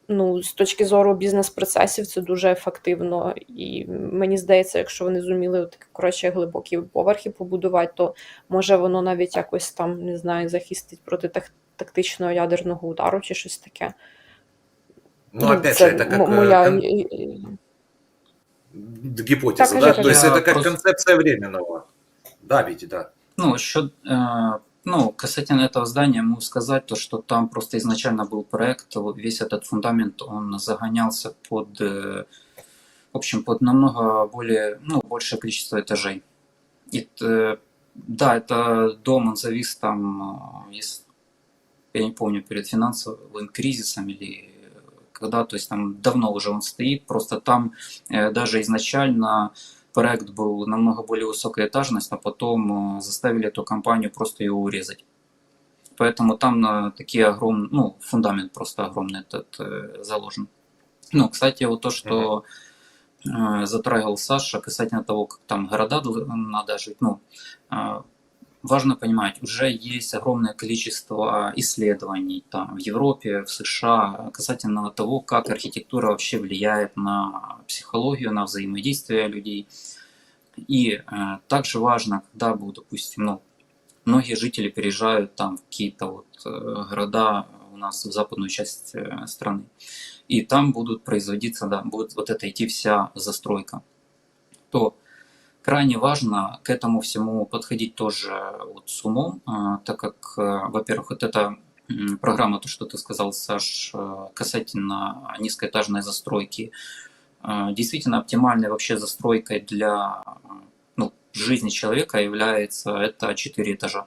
Ну, з точки зору бізнес-процесів це дуже ефективно, і мені здається, якщо вони зуміли такі, коротше, глибокі поверхи побудувати, то може воно навіть якось там, не знаю, захистить проти тактичного ядерного удару чи щось таке. Ну, опять же, это как моя... гипотеза, Так, да? кажи. То есть Я это как просто- концепция временного. Да, Витя, да. Ну, еще, ну, касательно этого здания могу сказать, то, что там просто изначально был проект, вот весь этот фундамент, он загонялся под, в общем, под намного более, ну, большее количество этажей. И, да, это дом, он завис там, я не помню, перед финансовым кризисом или когда, то есть там давно уже он стоит, просто там даже изначально проект был намного более высокой этажность, а потом заставили эту компанию просто ее урезать. Поэтому там такие огромные, ну, фундамент просто огромный этот заложен. Ну, кстати, вот то, что затрагивал Саша касательно того, как там города надо жить, ну, важно понимать, уже есть огромное количество исследований там, в Европе, в США касательно того, как архитектура вообще влияет на психологию, на взаимодействие людей. И также важно, когда будут, допустим, ну, многие жители переезжают там в какие-то вот города у нас в западную часть страны, и там будут производиться, да, будет вот это идти вся застройка, то крайне важно к этому всему подходить тоже вот с умом, так как, во-первых, вот эта программа, то, что ты сказал, Саш, касательно низкоэтажной застройки, действительно оптимальной вообще застройкой для, ну, жизни человека является это 4 этажа.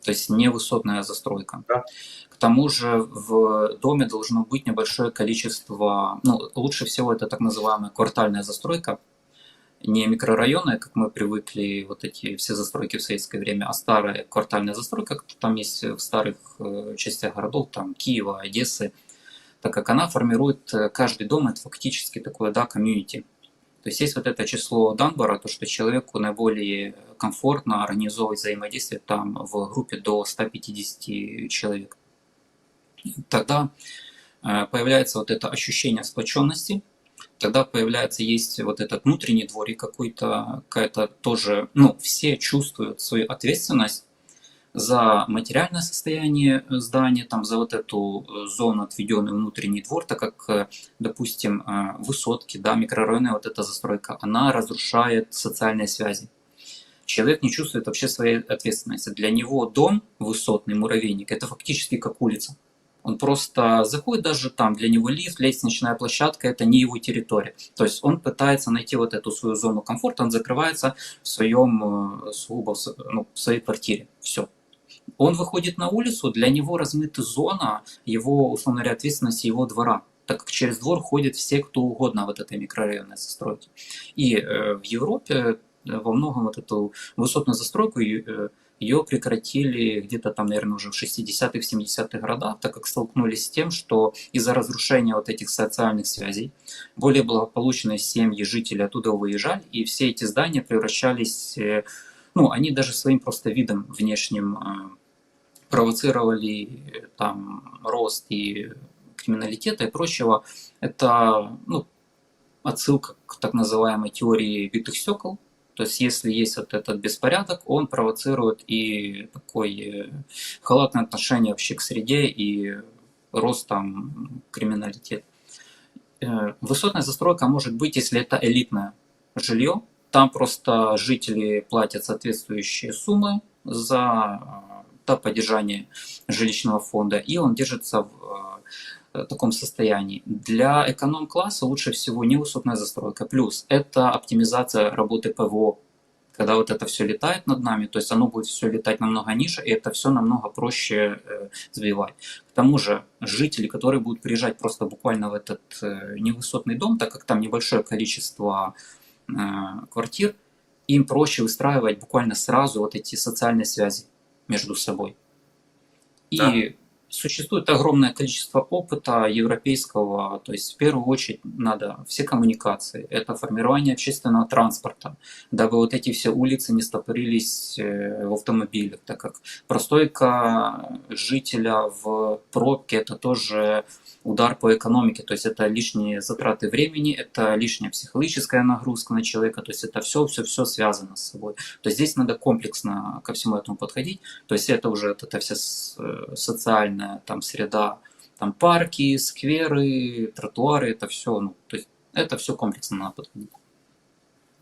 То есть невысотная застройка. Да. К тому же в доме должно быть небольшое количество, ну, лучше всего это так называемая квартальная застройка. не микрорайоны, как мы привыкли, вот эти все застройки в советское время, а старая квартальная застройка, как там есть в старых частях городов, там Киева, Одессы, так как она формирует каждый дом, это фактически такое, да, комьюнити. То есть вот это число Данбара, то, что человеку наиболее комфортно организовывать взаимодействие там в группе до 150 человек. Тогда появляется вот это ощущение сплоченности, тогда появляется, есть вот этот внутренний дворик какой-то, какая-то тоже, ну, все чувствуют свою ответственность за материальное состояние здания, там, за вот эту зону, отведенный внутренний двор, так как, допустим, высотки, да, микрорайонная вот эта застройка, она разрушает социальные связи. Человек не чувствует вообще своей ответственности. Для него дом, высотный муравейник, это фактически как улица. Он просто заходит даже там, для него лифт, лестничная площадка, это не его территория. То есть он пытается найти вот эту свою зону комфорта, он закрывается в своем, сугубо, ну, в своей квартире. Все. Он выходит на улицу, для него размыта зона его, условно говоря, ответственности его двора, так как через двор ходят все, кто угодно вот этой микрорайонной застройки. И в Европе во многом вот эту высотную застройку ее прекратили где-то там, наверное, уже в 60-х, 70-х годах, так как столкнулись с тем, что из-за разрушения вот этих социальных связей более благополучные семьи, жители оттуда уезжали, и все эти здания превращались, ну, они даже своим просто видом внешним провоцировали там рост и криминалитета и прочего. Это, ну, отсылка к так называемой теории битых стекол. То есть, если есть вот этот беспорядок, он провоцирует и такое халатное отношение вообще к среде и рост там криминалитета. Высотная застройка может быть, если это элитное жилье. Там просто жители платят соответствующие суммы за поддержание жилищного фонда, и он держится в таком состоянии. Для эконом-класса лучше всего невысотная застройка. Плюс это оптимизация работы ПВО. Когда вот это все летает над нами, то есть оно будет все летать намного ниже, и это все намного проще сбивать. К тому же жители, которые будут приезжать просто буквально в этот невысотный дом, так как там небольшое количество квартир, им проще выстраивать буквально сразу вот эти социальные связи между собой. Да. И существует огромное количество опыта европейского, то есть в первую очередь надо все коммуникации, это формирование общественного транспорта, дабы вот эти все улицы не стопорились в автомобилях, так как простойка жителя в пробке это тоже удар по экономике, то есть это лишние затраты времени, это лишняя психологическая нагрузка на человека, то есть это все связано с собой. То есть здесь надо комплексно ко всему этому подходить, то есть это уже это вся социальная там среда, там парки, скверы, тротуары, это все, ну, то есть это все комплексно надо подходить.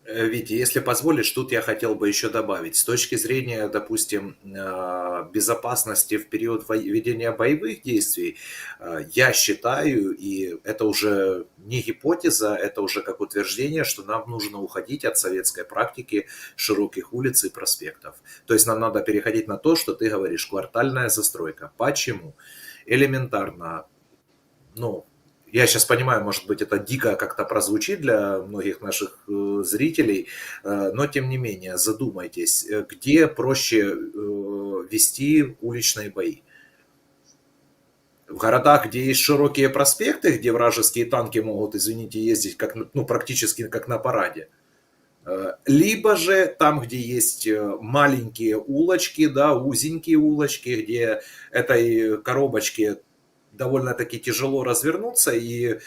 Витя, если позволишь, тут я хотел бы еще добавить. С точки зрения, допустим, безопасности в период ведения боевых действий, я считаю, и это уже не гипотеза, это уже как утверждение, что нам нужно уходить от советской практики широких улиц и проспектов. То есть нам надо переходить на то, что ты говоришь, квартальная застройка. Почему? Элементарно, ну, я сейчас понимаю, может быть, это дико как-то прозвучит для многих наших зрителей, но тем не менее, задумайтесь, где проще вести уличные бои? В городах, где есть широкие проспекты, где вражеские танки могут, извините, ездить как, ну, практически как на параде. Либо же там, где есть маленькие улочки, да, узенькие улочки, где этой коробочке довольно-таки тяжело развернуться, и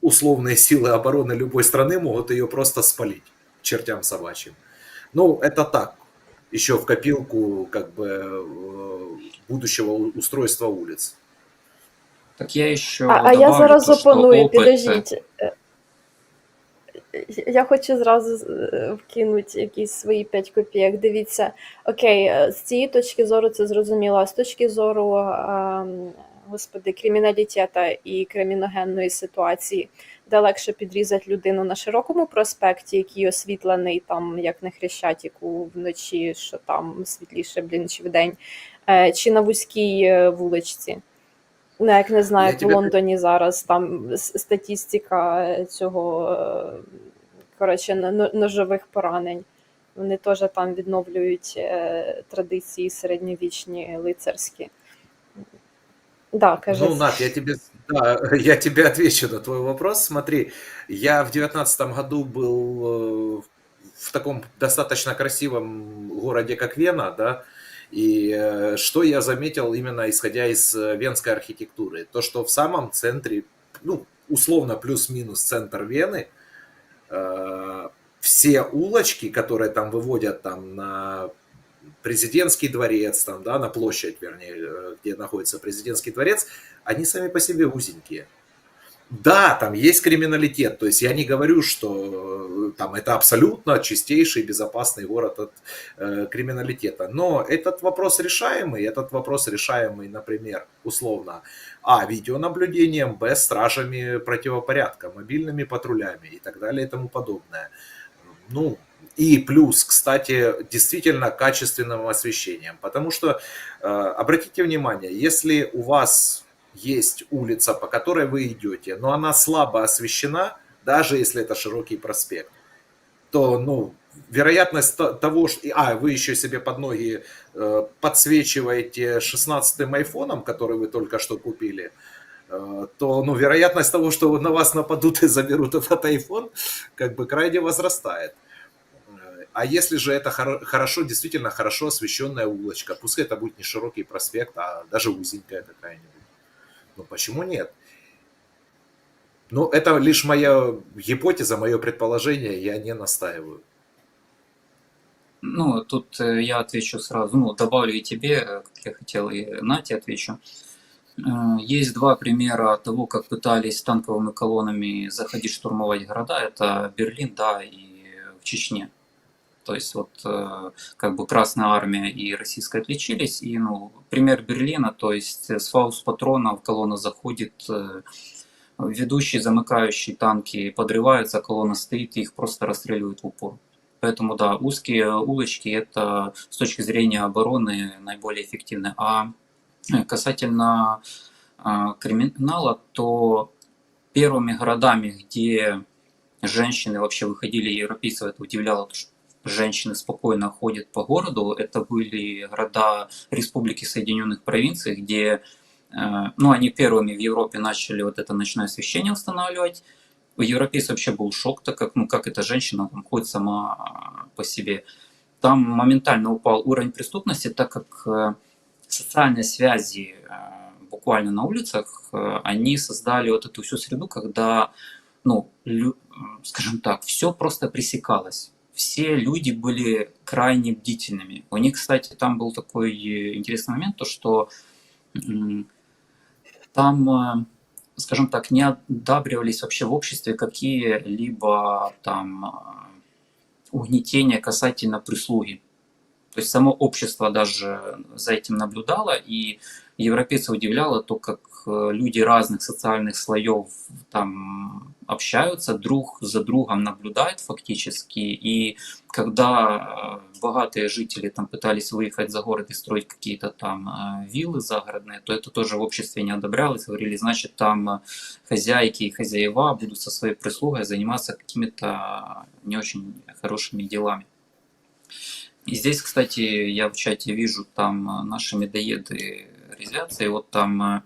условные силы обороны любой страны могут ее просто спалить к чертям собачьим. Ну, это так, еще в копилку как бы будущего устройства улиц. Так я еще я добавлю зараз то, что опоную, опыт... підождіть. Я хочу зразу вкинути якісь свої 5 копійок. Дивіться, окей, з цієї точки зору це зрозуміло, а з точки зору, господи, криміналітета і криміногенної ситуації, де легше підрізати людину на широкому проспекті, який освітлений, там, як на Хрещатику вночі, що там світліше, блін, чи вдень, чи на вузькій вуличці. Ну, як не знаю, як в Лондоні зараз там статистика цього коротше, ножових поранень. Вони теж там відновлюють традиції середньовічні лицарські. Да, кажи. Ну, Над, я тебе отвечу на твой вопрос. Смотри, я в 2019 году был в таком достаточно красивом городе, как Вена, да, и что я заметил именно исходя из венской архитектуры, то, что в самом центре, ну, условно плюс-минус центр Вены, все улочки, которые там выводят там на президентский дворец, там, да, на площадь, вернее, где находится президентский дворец, они сами по себе узенькие. Да, там есть криминалитет, то есть я не говорю, что там это абсолютно чистейший, безопасный город от криминалитета, но этот вопрос решаемый, например, условно, видеонаблюдением, стражами противопорядка, мобильными патрулями и так далее и тому подобное. Ну, и плюс, кстати, действительно качественным освещением, потому что, обратите внимание, если у вас есть улица, по которой вы идете, но она слабо освещена, даже если это широкий проспект, то, ну, вероятность того, что... вы еще себе под ноги подсвечиваете 16-м айфоном, который вы только что купили, то, ну, вероятность того, что на вас нападут и заберут этот айфон, как бы крайне возрастает. А если же это действительно хорошо освещенная улочка, пускай это будет не широкий проспект, а даже узенькая какая-нибудь, ну почему нет? Ну, это лишь моя гипотеза, мое предположение, я не настаиваю. Ну, тут я отвечу сразу, ну, добавлю и тебе, как я хотел, и Нате отвечу. Есть два примера того, как пытались танковыми колоннами заходить, штурмовать города. Это Берлин, да, и в Чечне. То есть вот как бы Красная Армия и Российская отличились. И, ну, пример Берлина, то есть с фаус-патрона в колонну заходит ведущий, замыкающий танки, подрываются, колонна стоит, и их просто расстреливают в упор. Поэтому, да, узкие улочки – это с точки зрения обороны наиболее эффективны. А касательно криминала, то первыми городами, где женщины вообще выходили, европейцев это удивляло, что женщины спокойно ходят по городу, это были города Республики Соединенных Провинций, где, ну, они первыми в Европе начали вот это ночное освещение устанавливать. У европейцев вообще был шок, так как, ну, как эта женщина там ходит сама по себе. Там моментально упал уровень преступности, так как социальные связи буквально на улицах, они создали вот эту всю среду, когда, ну, скажем так, все просто пресекалось. Все люди были крайне бдительными. У них, кстати, там был такой интересный момент, то что там, скажем так, не одабривались вообще в обществе какие-либо там угнетения касательно прислуги. То есть само общество даже за этим наблюдало, и европейцев удивляло то, как люди разных социальных слоев там общаются, друг за другом наблюдают фактически, и когда богатые жители там пытались выехать за город и строить какие-то там виллы загородные, то это тоже в обществе не одобрялось, говорили, значит, там хозяйки и хозяева будут со своей прислугой заниматься какими-то не очень хорошими делами. И здесь, кстати, я в чате вижу, там наши медоеды резвятся, и вот там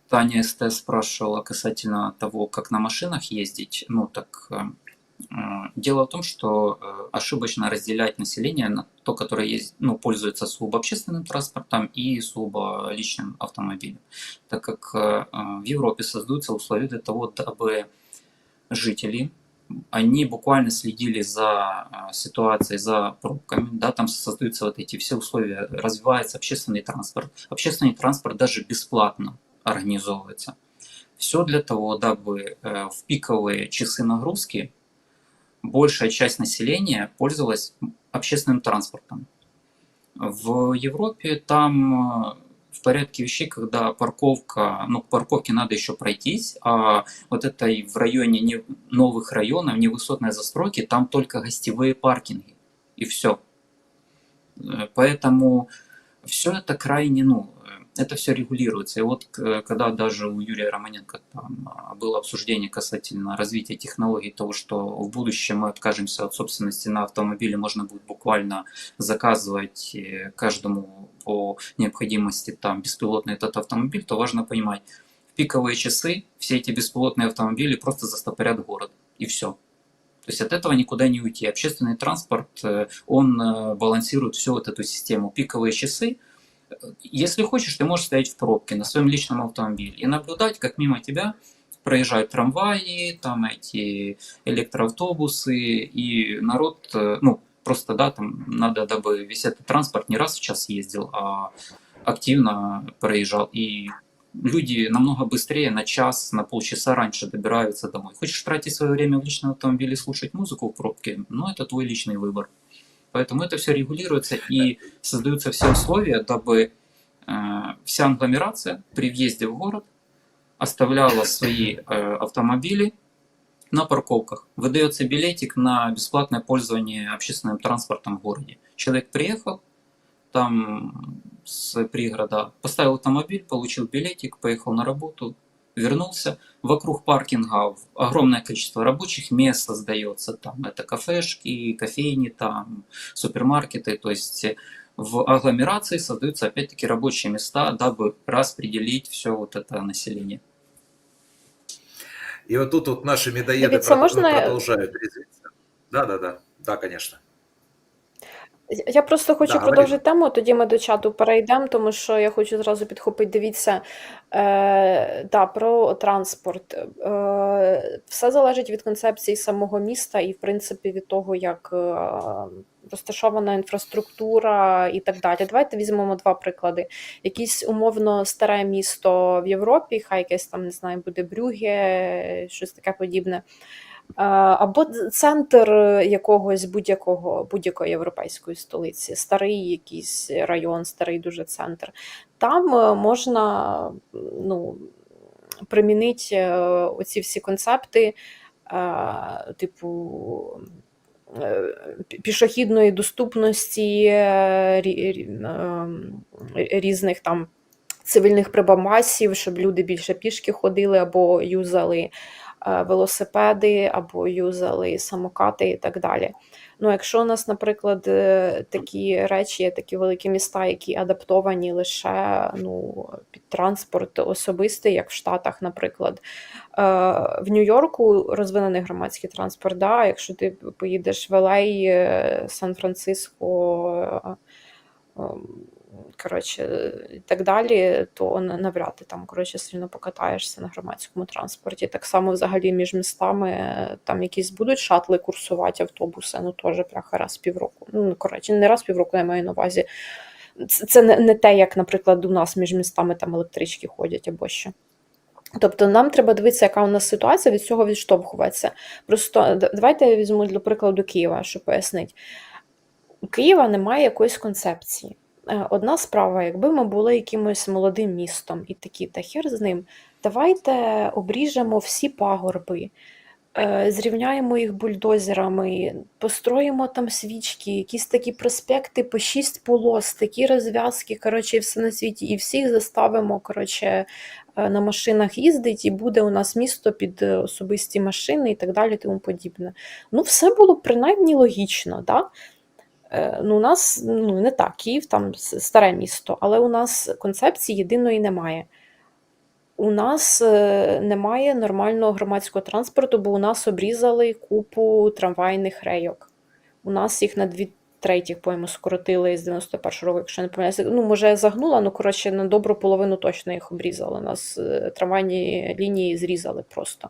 Таня СТ спрашивала касательно того, как на машинах ездить. Ну, так дело в том, что ошибочно разделять население на то, которое есть, ну, пользуется сугубо общественным транспортом и сугубо личным автомобилем. Так как в Европе создаются условия для того, дабы жители, они буквально следили за ситуацией, за пробками, да, там создаются вот эти все условия, развивается общественный транспорт. Общественный транспорт даже бесплатно организовывается. Все для того, дабы в пиковые часы нагрузки большая часть населения пользовалась общественным транспортом. В Европе там в порядке вещей, когда парковка, ну, к парковке надо еще пройтись, а вот это и в районе новых районов, невысотной застройки, там только гостевые паркинги, и все. Поэтому все это крайне, ну, это все регулируется. И вот когда даже у Юрия Романенко там было обсуждение касательно развития технологий, того, что в будущем мы откажемся от собственности на автомобиле, можно будет буквально заказывать каждому по необходимости там беспилотный этот автомобиль, то важно понимать, в пиковые часы все эти беспилотные автомобили просто застопорят город, и все. То есть от этого никуда не уйти. Общественный транспорт, он балансирует всю вот эту систему. Пиковые часы, если хочешь, ты можешь стоять в пробке на своем личном автомобиле и наблюдать, как мимо тебя проезжают трамваи, там эти электроавтобусы, и народ, ну, просто, да, там надо, дабы весь этот транспорт не раз в час ездил, а активно проезжал. И люди намного быстрее, на час, на полчаса раньше добираются домой. Хочешь тратить свое время в личном автомобиле и слушать музыку в пробке, ну, это твой личный выбор. Поэтому это все регулируется и создаются все условия, дабы вся агломерация при въезде в город оставляла свои автомобили на парковках. Выдается билетик на бесплатное пользование общественным транспортом в городе. Человек приехал там с пригорода, поставил автомобиль, получил билетик, поехал на работу, вернулся. Вокруг паркинга огромное количество рабочих мест создается. Там это кафешки, кофейни, там супермаркеты. То есть в агломерации создаются опять-таки рабочие места, дабы распределить все вот это население. И вот тут вот наши медоеды Дивіться, можна продолжают резвиться. Да, конечно. Я просто хочу Да, говори. продовжити тему, тоді ми до чату перейдемо, тому що я хочу зразу підхопити. Дивіться, про транспорт. Все залежить від концепції самого міста і, в принципі, від того, як розташована інфраструктура і так далі. Давайте візьмемо два приклади. Якесь умовно старе місто в Європі, хай якесь там, не знаю, буде Брюгге, щось таке подібне. Або центр якогось будь-якої європейської столиці, старий якийсь район, старий дуже центр. Там можна примінити оці всі концепти, типу пішохідної доступності, різних там цивільних прибамбасів, щоб люди більше пішки ходили або юзали велосипеди, або юзали самокати і так далі. Ну, якщо у нас, наприклад, такі речі, такі великі міста, які адаптовані лише під транспорт особистий, як в Штатах, наприклад. В Нью-Йорку розвинений громадський транспорт, да? Якщо ти поїдеш в LA, Сан-Франциско, і так далі, то навряд ти там, сильно покатаєшся на громадському транспорті. Так само взагалі між містами там якісь будуть шатли курсувати, автобуси, теж пляха раз в півроку. Не раз в півроку, я маю на увазі. Це не те, як, наприклад, у нас між містами там електрички ходять або що. Тобто нам треба дивитися, яка у нас ситуація, від цього відштовхуватися. Просто давайте я візьму для прикладу Києва, щоб пояснити. У Києва немає якоїсь концепції. Одна справа, якби ми були якимось молодим містом і такі, та хер з ним, давайте обріжемо всі пагорби, зрівняємо їх бульдозерами, построїмо там свічки, якісь такі проспекти по 6 полос, такі розв'язки, і все на світі, і всіх заставимо, на машинах їздить, і буде у нас місто під особисті машини і так далі, тому подібне. Все було принаймні логічно, да? У нас не так, Київ там старе місто, але у нас концепції єдиної немає. У нас немає нормального громадського транспорту, бо у нас обрізали купу трамвайних рейок. У нас їх на 2/3, по-моєму, скоротили з 91-го року, якщо не помиляюся. Може я загнула, на добру половину точно їх обрізали. У нас трамвайні лінії зрізали просто.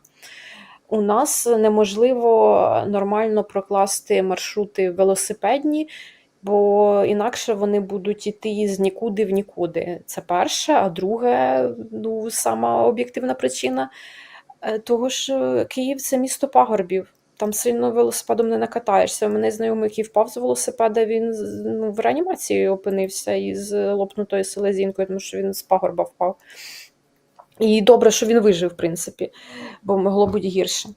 У нас неможливо нормально прокласти маршрути велосипедні, бо інакше вони будуть йти з нікуди в нікуди. Це перше, а друге, сама об'єктивна причина, того ж Київ – це місто пагорбів. Там сильно велосипедом не накатаєшся. У мене знайомий, який впав з велосипеда, він в реанімації опинився із лопнутою селезінкою, тому що він з пагорба впав. І добре, що він вижив, в принципі, бо могло бути гірше.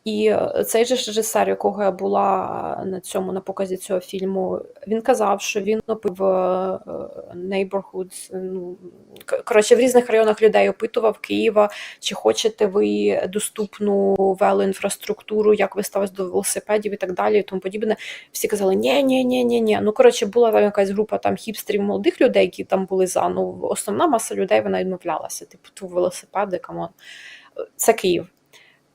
І цей же режисер, якого я була на показі цього фільму, він казав, що він опив Neighborhoods, коротше, в різних районах людей опитував Києва, чи хочете ви доступну велоінфраструктуру, як ви ставитесь до велосипедів і так далі, і тому подібне. Всі казали, ні. Ну, коротше, була там якась група там хіпстерів, молодих людей, які там були за, ну, основна маса людей, вона відмовлялася, типу, велосипеди, камон. Це Київ.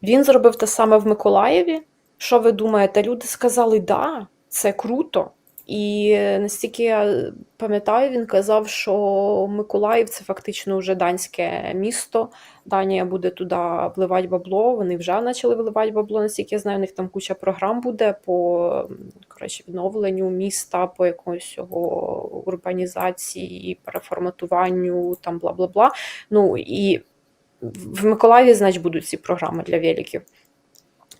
Він зробив те саме в Миколаєві. Що ви думаєте? Люди сказали, да, це круто. І настільки я пам'ятаю, він казав, що Миколаїв – це фактично вже данське місто. Данія буде туди вливати бабло, вони вже почали вливати бабло, наскільки я знаю, у них там куча програм буде по, коротше, відновленню міста, по якомусь його урбанізації, переформатуванню, там бла-бла-бла. Ну, і в Миколаєві, значить, будуть ці програми для великів.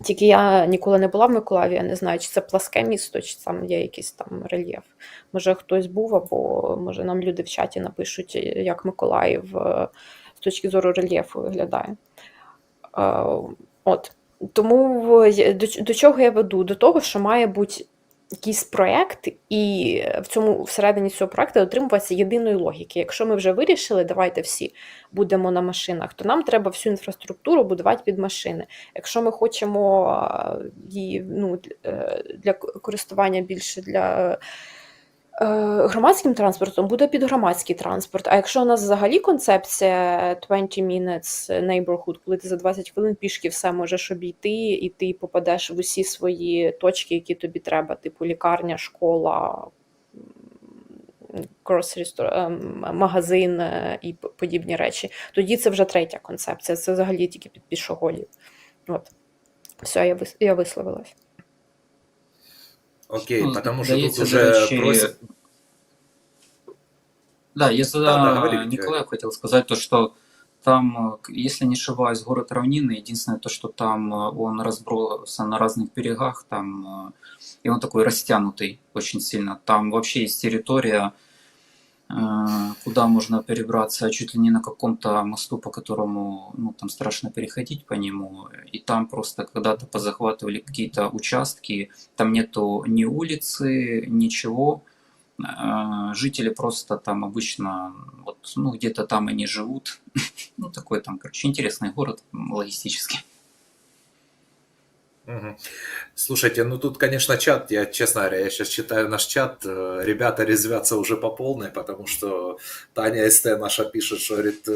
Тільки я ніколи не була в Миколаєві, я не знаю, чи це пласке місто, чи там є якийсь там рельєф. Може хтось був, або може нам люди в чаті напишуть, як Миколаїв з точки зору рельєфу виглядає. От. Тому до чого я веду? До того, що має бути якийсь проєкт, і всередині цього проєкту дотримуватися єдиної логіки. Якщо ми вже вирішили, давайте всі будемо на машинах, то нам треба всю інфраструктуру будувати під машини. Якщо ми хочемо її для користування більше для громадським транспортом, буде під громадський транспорт. А якщо у нас взагалі концепція 20 minutes neighborhood, коли ти за 20 хвилин пішки все можеш обійти, і ти попадеш в усі свої точки, які тобі треба, типу лікарня, школа, магазин і подібні речі, тоді це вже третя концепція, це взагалі тільки під пішоходів. От. Все, я висловилась. Окей, Ну, потому что тут здається, уже до речі, просят... Да, я за говори, Николая хотел сказать то, что там, если не ошибаюсь, город равнинный. Единственное то, что там он разбросан на разных берегах, там, и он такой растянутый очень сильно. Там вообще есть территория, куда можно перебраться чуть ли не на каком-то мосту, по которому, ну, там страшно переходить по нему. И там просто когда-то позахватывали какие-то участки, там нету ни улицы, ничего. Жители просто там обычно, вот, ну, где-то там они живут. Ну, такой там, короче, интересный город логистически. Мгм. Слушайте, ну тут, конечно, чат, я, честно говоря, я сейчас читаю наш чат, ребята резвятся уже по полной, потому что Таня СТ наша пишет, что, говорит,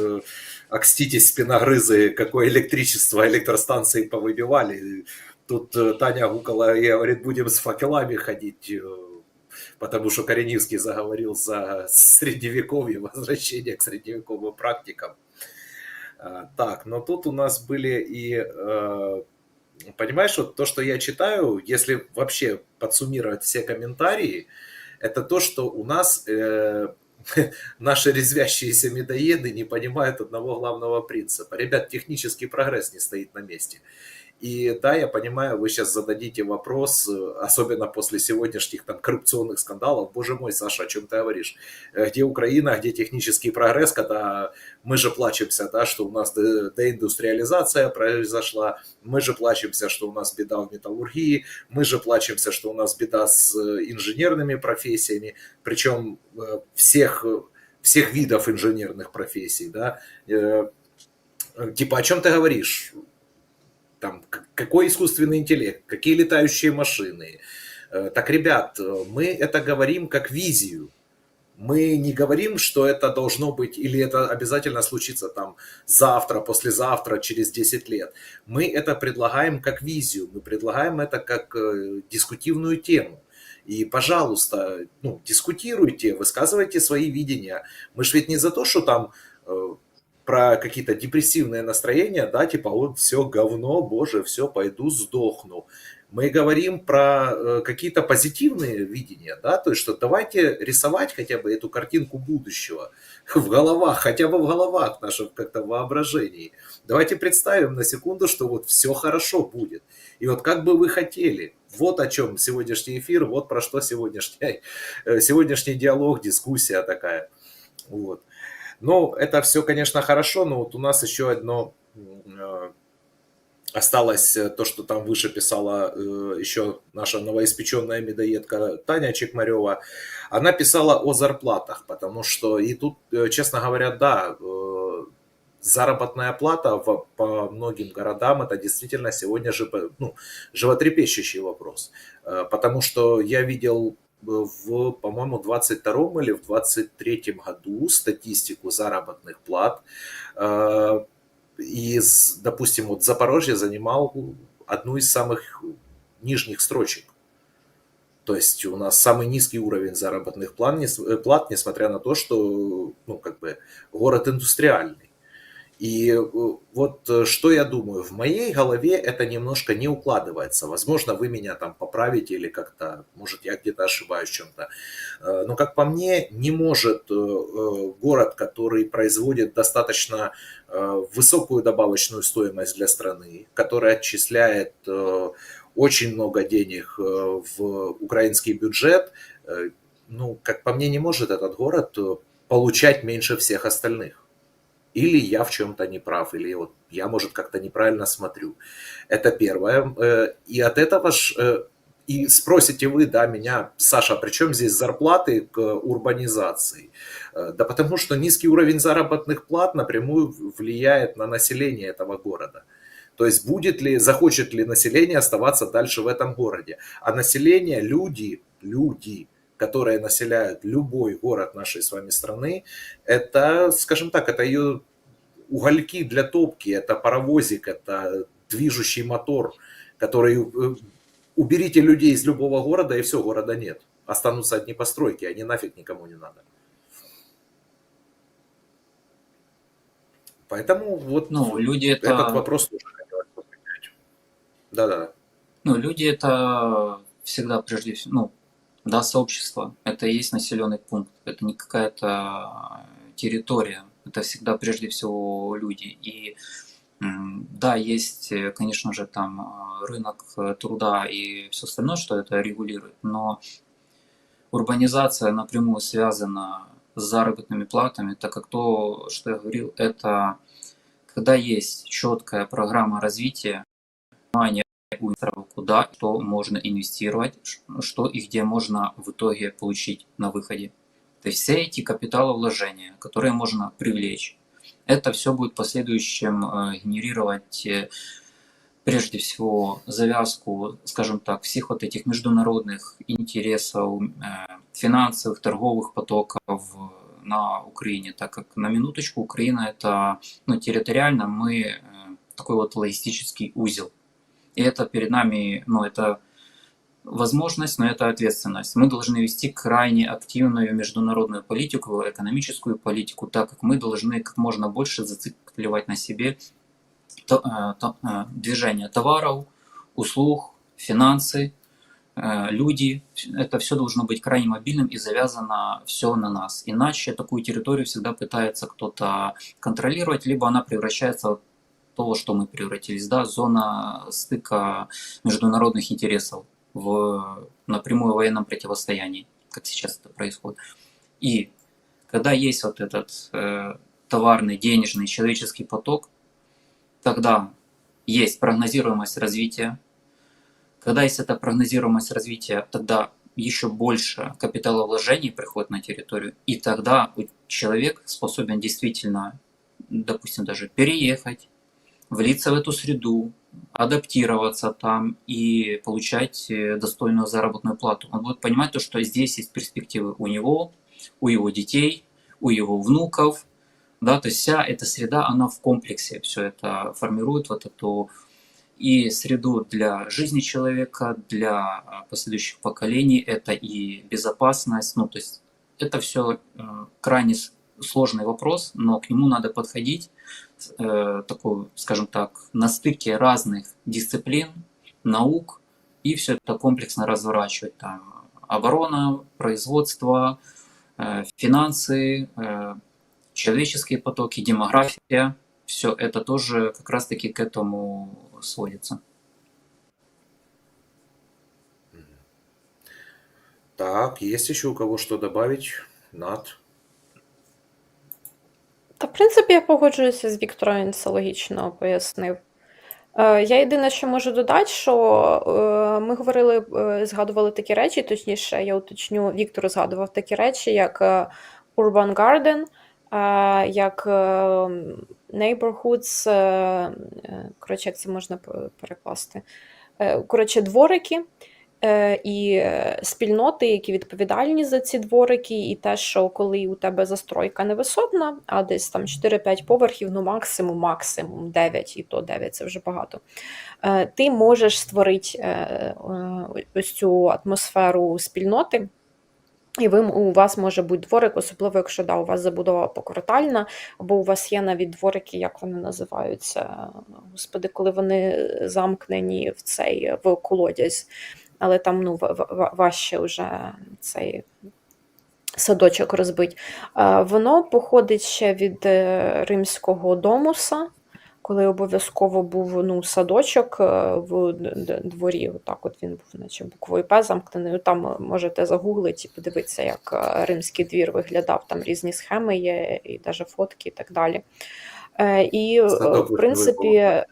окститесь, спиногрызы, какое электричество, электростанции повыбивали. Тут Таня гукала и говорит, будем с факелами ходить, потому что Кореневский заговорил за средневековье, возвращение к средневековым практикам. Так, но тут у нас были и... Понимаешь, вот то, что я читаю, если вообще подсуммировать все комментарии, это то, что у нас наши резвящиеся медоеды не понимают одного главного принципа. Ребят, технический прогресс не стоит на месте. И да, я понимаю, вы сейчас зададите вопрос, особенно после сегодняшних там коррупционных скандалов. Боже мой, Саша, о чем ты говоришь? Где Украина, где технический прогресс, когда мы же плачемся, да, что у нас деиндустриализация произошла, мы же плачемся, что у нас беда в металлургии, мы же плачемся, что у нас беда с инженерными профессиями, причем всех видов инженерных профессий, да. Типа, о чем ты говоришь? Там, какой искусственный интеллект, какие летающие машины. Так, ребят, мы это говорим как визию. Мы не говорим, что это должно быть, или это обязательно случится там завтра, послезавтра, через 10 лет. Мы это предлагаем как визию, мы предлагаем это как дискутивную тему. И, пожалуйста, ну, дискутируйте, высказывайте свои видения. Мы же ведь не за то, что там... про какие-то депрессивные настроения, да, типа вот все говно, боже, все, пойду сдохну. Мы говорим про какие-то позитивные видения, да, то есть что давайте рисовать хотя бы эту картинку будущего в головах, хотя бы в головах наших как-то воображении. Давайте представим на секунду, что вот все хорошо будет. И вот как бы вы хотели, вот о чем сегодняшний эфир, вот про что сегодняшний диалог, дискуссия такая. Вот. Ну, это все, конечно, хорошо, но вот у нас еще одно осталось то, что там выше писала еще наша новоиспеченная медоедка Таня Чекмарева. Она писала о зарплатах, потому что и тут, честно говоря, да, заработная плата по многим городам это действительно сегодня животрепещущий вопрос. Потому что я видел по-моему, 22 или в 23 году статистику заработных плат. И, допустим, вот Запорожье занимал одну из самых нижних строчек. То есть у нас самый низкий уровень заработных плат, несмотря на то, что город индустриальный. И вот что я думаю, в моей голове это немножко не укладывается. Возможно, вы меня там поправите или как-то, может, я где-то ошибаюсь в чем-то. Но, как по мне, не может город, который производит достаточно высокую добавочную стоимость для страны, который отчисляет очень много денег в украинский бюджет, как по мне, не может этот город получать меньше всех остальных. Или я в чем-то не прав, или вот я, может, как-то неправильно смотрю. Это первое. И от этого и спросите вы, да, меня, Саша, при чем здесь зарплаты к урбанизации? Да потому что низкий уровень заработных плат напрямую влияет на население этого города. То есть захочет ли население оставаться дальше в этом городе. А население, люди, которые населяют любой город нашей с вами страны, это, скажем так, это ее угольки для топки, это паровозик, это движущий мотор, который... Уберите людей из любого города, и все, города нет. Останутся одни постройки, они нафиг никому не надо. Поэтому вот люди этот вопрос тоже хотелось бы поднять. Да-да. Люди это всегда прежде всего, сообщество. Это и есть населенный пункт. Это не какая-то территория. Это всегда прежде всего люди. И да, есть, конечно же, там рынок труда и все остальное, что это регулирует, но урбанизация напрямую связана с заработными платами, так как то, что я говорил, это когда есть четкая программа развития, понимание у инвесторов, куда, что можно инвестировать, что и где можно в итоге получить на выходе. То есть все эти капиталовложения, которые можно привлечь, это все будет в последующем генерировать прежде всего завязку, скажем так, всех вот этих международных интересов, финансовых, торговых потоков на Украине, так как на минуточку Украина это, территориально мы такой вот логистический узел. И это перед нами, это возможность, но это ответственность. Мы должны вести крайне активную международную политику, экономическую политику, так как мы должны как можно больше зацикливать на себе движение товаров, услуг, финансы, люди. Это все должно быть крайне мобильным и завязано все на нас. Иначе такую территорию всегда пытается кто-то контролировать, либо она превращается в то, что мы превратились, зона стыка международных интересов в напрямую военном противостоянии, как сейчас это происходит. И когда есть вот этот товарный, денежный, человеческий поток, тогда есть прогнозируемость развития. Когда есть эта прогнозируемость развития, тогда еще больше капиталовложений приходит на территорию, и тогда человек способен действительно, допустим, даже переехать, влиться в эту среду, адаптироваться там и получать достойную заработную плату. Он будет понимать то, что здесь есть перспективы у него, у его детей, у его внуков. Да, то есть вся эта среда, она в комплексе все это формирует, вот эту и среду для жизни человека, для последующих поколений, это и безопасность. То есть это все крайне сложный вопрос, но к нему надо подходить такой, скажем так, на стыке разных дисциплин, наук, и все это комплексно разворачивать. Там оборона, производство, финансы, человеческие потоки, демография, все это тоже как раз-таки к этому сводится. Так, есть еще у кого что добавить? Над? Та, в принципі, я погоджуюся з Віктором, він це логічно пояснив. Я єдине, що можу додати, що ми говорили, згадували такі речі, точніше, я уточню, Віктор згадував такі речі, як Urban Garden, як Neighborhoods, коротше, як це можна перекласти? Коротше, дворики і спільноти, які відповідальні за ці дворики, і те, що коли у тебе застройка невисотна, а десь там 4-5 поверхів, ну максимум 9, і то 9 це вже багато, ти можеш створити ось цю атмосферу спільноти, і у вас може бути дворик, особливо якщо у вас забудова поквартальна, або у вас є навіть дворики, як вони називаються, господи, коли вони замкнені в колодязь, але там важче вже цей садочок розбить. Воно походить ще від римського домуса, коли обов'язково був садочок в дворі, отак от він був, наче буквою П замкнений. Там можете загуглити і подивитися, як римський двір виглядав, там різні схеми є, і навіть фотки і так далі. І, в принципі,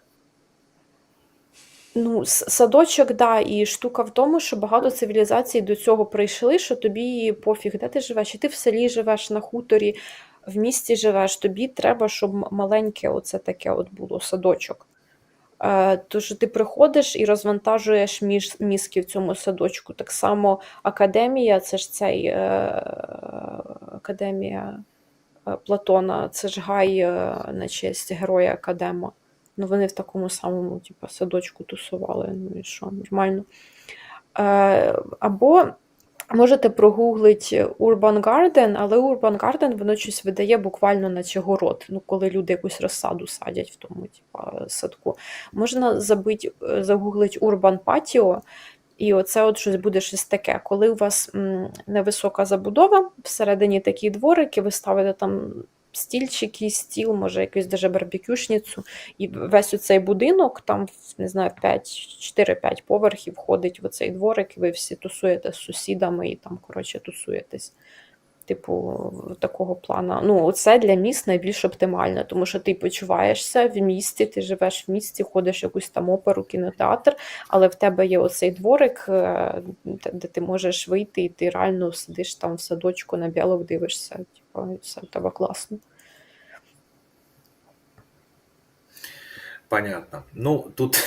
садочок, да, і штука в тому, що багато цивілізацій до цього прийшли, що тобі пофіг, де ти живеш, і ти в селі живеш, на хуторі, в місті живеш, тобі треба, щоб маленьке оце таке от було садочок. Тож ти приходиш і розвантажуєш мізки в цьому садочку. Так само академія, це ж цей академія Платона, це ж гай на честь героя Академа. Ну, вони в такому самому, садочку тусували, ну і що, нормально. Або можете прогуглити Urban Garden, але Urban Garden, воно щось видає буквально наче город, ну, коли люди якусь розсаду садять в тому, садку. Можна загуглити Urban Patio, і оце от щось буде щось таке. Коли у вас невисока забудова, всередині такі дворики, ви ставите там стільчики, стіл, може якусь даже барбекюшницю, і весь оцей будинок, там, не знаю, 4-5 поверхів входить в оцей дворик, і ви всі тусуєте з сусідами і там, коротше, тусуєтесь. Типу, такого плану. Ну, це для міст найбільш оптимально, тому що ти почуваєшся в місті, ти живеш в місті, ходиш в якусь там оперу, кінотеатр, але в тебе є оцей дворик, де ти можеш вийти, і ти реально сидиш там в садочку, на білок дивишся, типу, і все в тебе класно. Понятно. Ну, тут,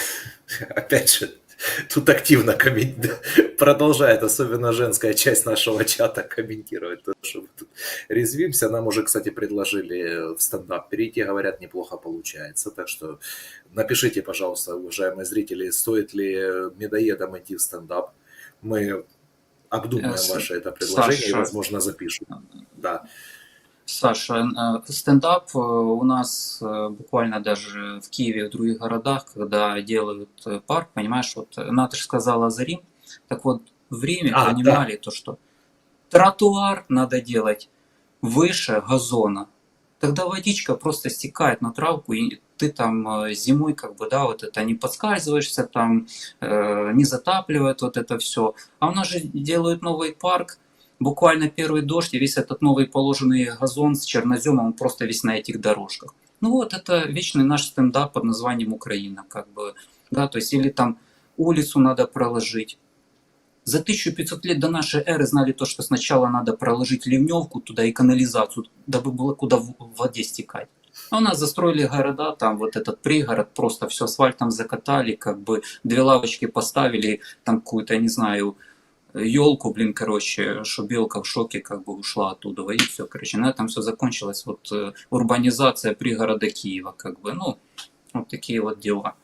опять же, тут активно продолжает, особенно женская часть нашего чата, комментировать то, что мы тут резвимся. Нам уже, кстати, предложили в стендап перейти, говорят, неплохо получается. Так что напишите, пожалуйста, уважаемые зрители, стоит ли медоедам идти в стендап. Мы обдумаем ваше это предложение, Саша, и, возможно, запишем. Да. Саша, стендап у нас буквально даже в Киеве и в других городах, когда делают парк, понимаешь, вот Ната же сказала за Рим, так вот в Риме понимали да. То, что тротуар надо делать выше газона, тогда водичка просто стекает на травку, и ты там зимой как бы, да, вот это не подскальзываешься, там не затапливает вот это все. А у нас же делают новый парк, буквально первый дождь, и весь этот новый положенный газон с черноземом, он просто весь на этих дорожках. Ну вот, это вечный наш стендап под названием Украина, как бы, да, то есть, или там улицу надо проложить. За 1500 лет до нашей эры знали то, что сначала надо проложить ливневку туда и канализацию, дабы было куда в воде стекать. А у нас застроили города, там вот этот пригород, просто все асфальтом закатали, как бы 2 лавочки поставили, там какую-то, я не знаю, елку, блин, короче, что белка в шоке как бы ушла оттуда, и все, короче, на этом все закончилось, вот урбанизация пригорода Киева, как бы, ну, вот такие вот дела.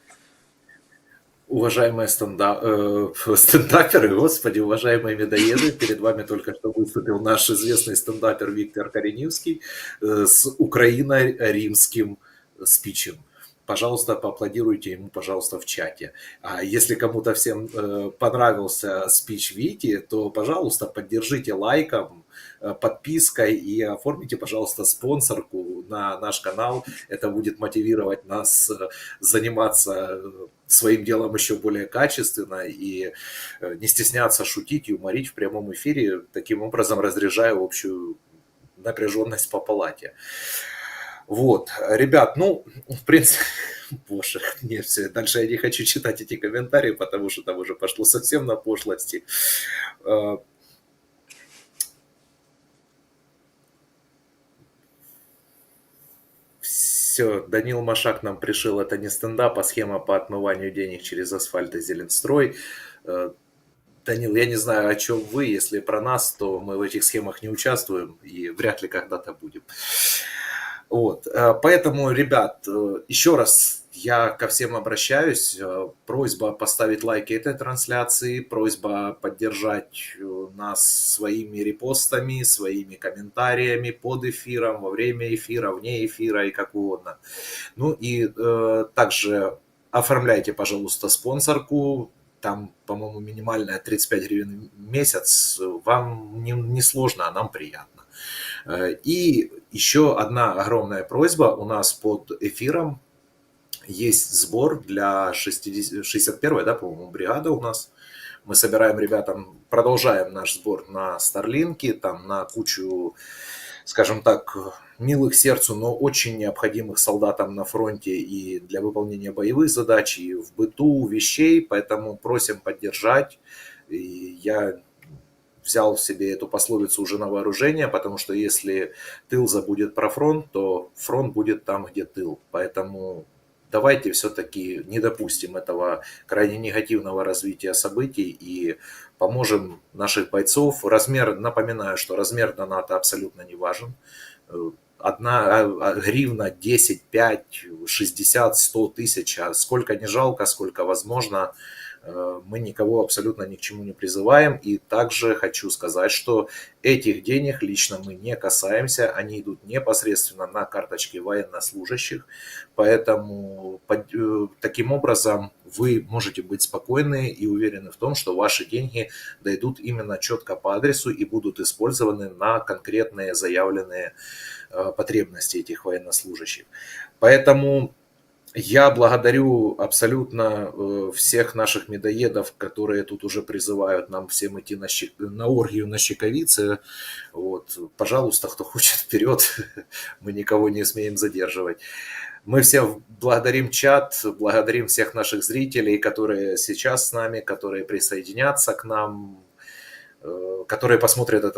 Уважаемые стендаперы, господи, уважаемые медоеды, перед вами только что выступил наш известный стендапер Виктор Кореневский с украино-римским спичем. Пожалуйста, поаплодируйте ему, пожалуйста, в чате. А если кому-то всем понравился спич Вити, то, пожалуйста, поддержите лайком, подпиской и оформите, пожалуйста, спонсорку на наш канал. Это будет мотивировать нас заниматься своим делом еще более качественно и не стесняться шутить и юморить в прямом эфире, таким образом разряжая общую напряженность по палате. Вот, ребят, ну, в принципе, боже, нет, все, дальше я не хочу читать эти комментарии, потому что там уже пошло совсем на пошлости. Все, Данил Машак нам пришил, это не стендап, а схема по отмыванию денег через асфальт и Зеленстрой. Данил, я не знаю, о чем вы, если про нас, то мы в этих схемах не участвуем и вряд ли когда-то будем. Вот, поэтому, ребят, еще раз я ко всем обращаюсь. Просьба поставить лайки этой трансляции, просьба поддержать нас своими репостами, своими комментариями под эфиром, во время эфира, вне эфира и как угодно. Ну и также оформляйте, пожалуйста, спонсорку. Там, по-моему, минимальная 35 гривен в месяц. Вам не сложно, а нам приятно. И еще одна огромная просьба. У нас под эфиром есть сбор для 61-й, да, по-моему, бригада у нас. Мы собираем ребятам, продолжаем наш сбор на Старлинке, там на кучу, скажем так, милых сердцу, но очень необходимых солдатам на фронте и для выполнения боевых задач, и в быту вещей, поэтому просим поддержать. И я взял себе эту пословицу уже на вооружение, потому что если тыл забудет про фронт, то фронт будет там, где тыл. Поэтому давайте все-таки не допустим этого крайне негативного развития событий и поможем наших бойцов. Напоминаю, что размер доната абсолютно не важен. Одна гривна, 10, 5, 60, 100 тысяч, а сколько не жалко, сколько возможно. Мы никого абсолютно ни к чему не призываем. И также хочу сказать, что этих денег лично мы не касаемся. Они идут непосредственно на карточки военнослужащих. Поэтому таким образом вы можете быть спокойны и уверены в том, что ваши деньги дойдут именно четко по адресу и будут использованы на конкретные заявленные потребности этих военнослужащих. Поэтому я благодарю абсолютно всех наших медоедов, которые тут уже призывают нам всем идти на оргию на щековице. Вот, пожалуйста, кто хочет, вперед, мы никого не смеем задерживать. Мы все благодарим чат, благодарим всех наших зрителей, которые сейчас с нами, которые присоединятся к нам, которые посмотрят этот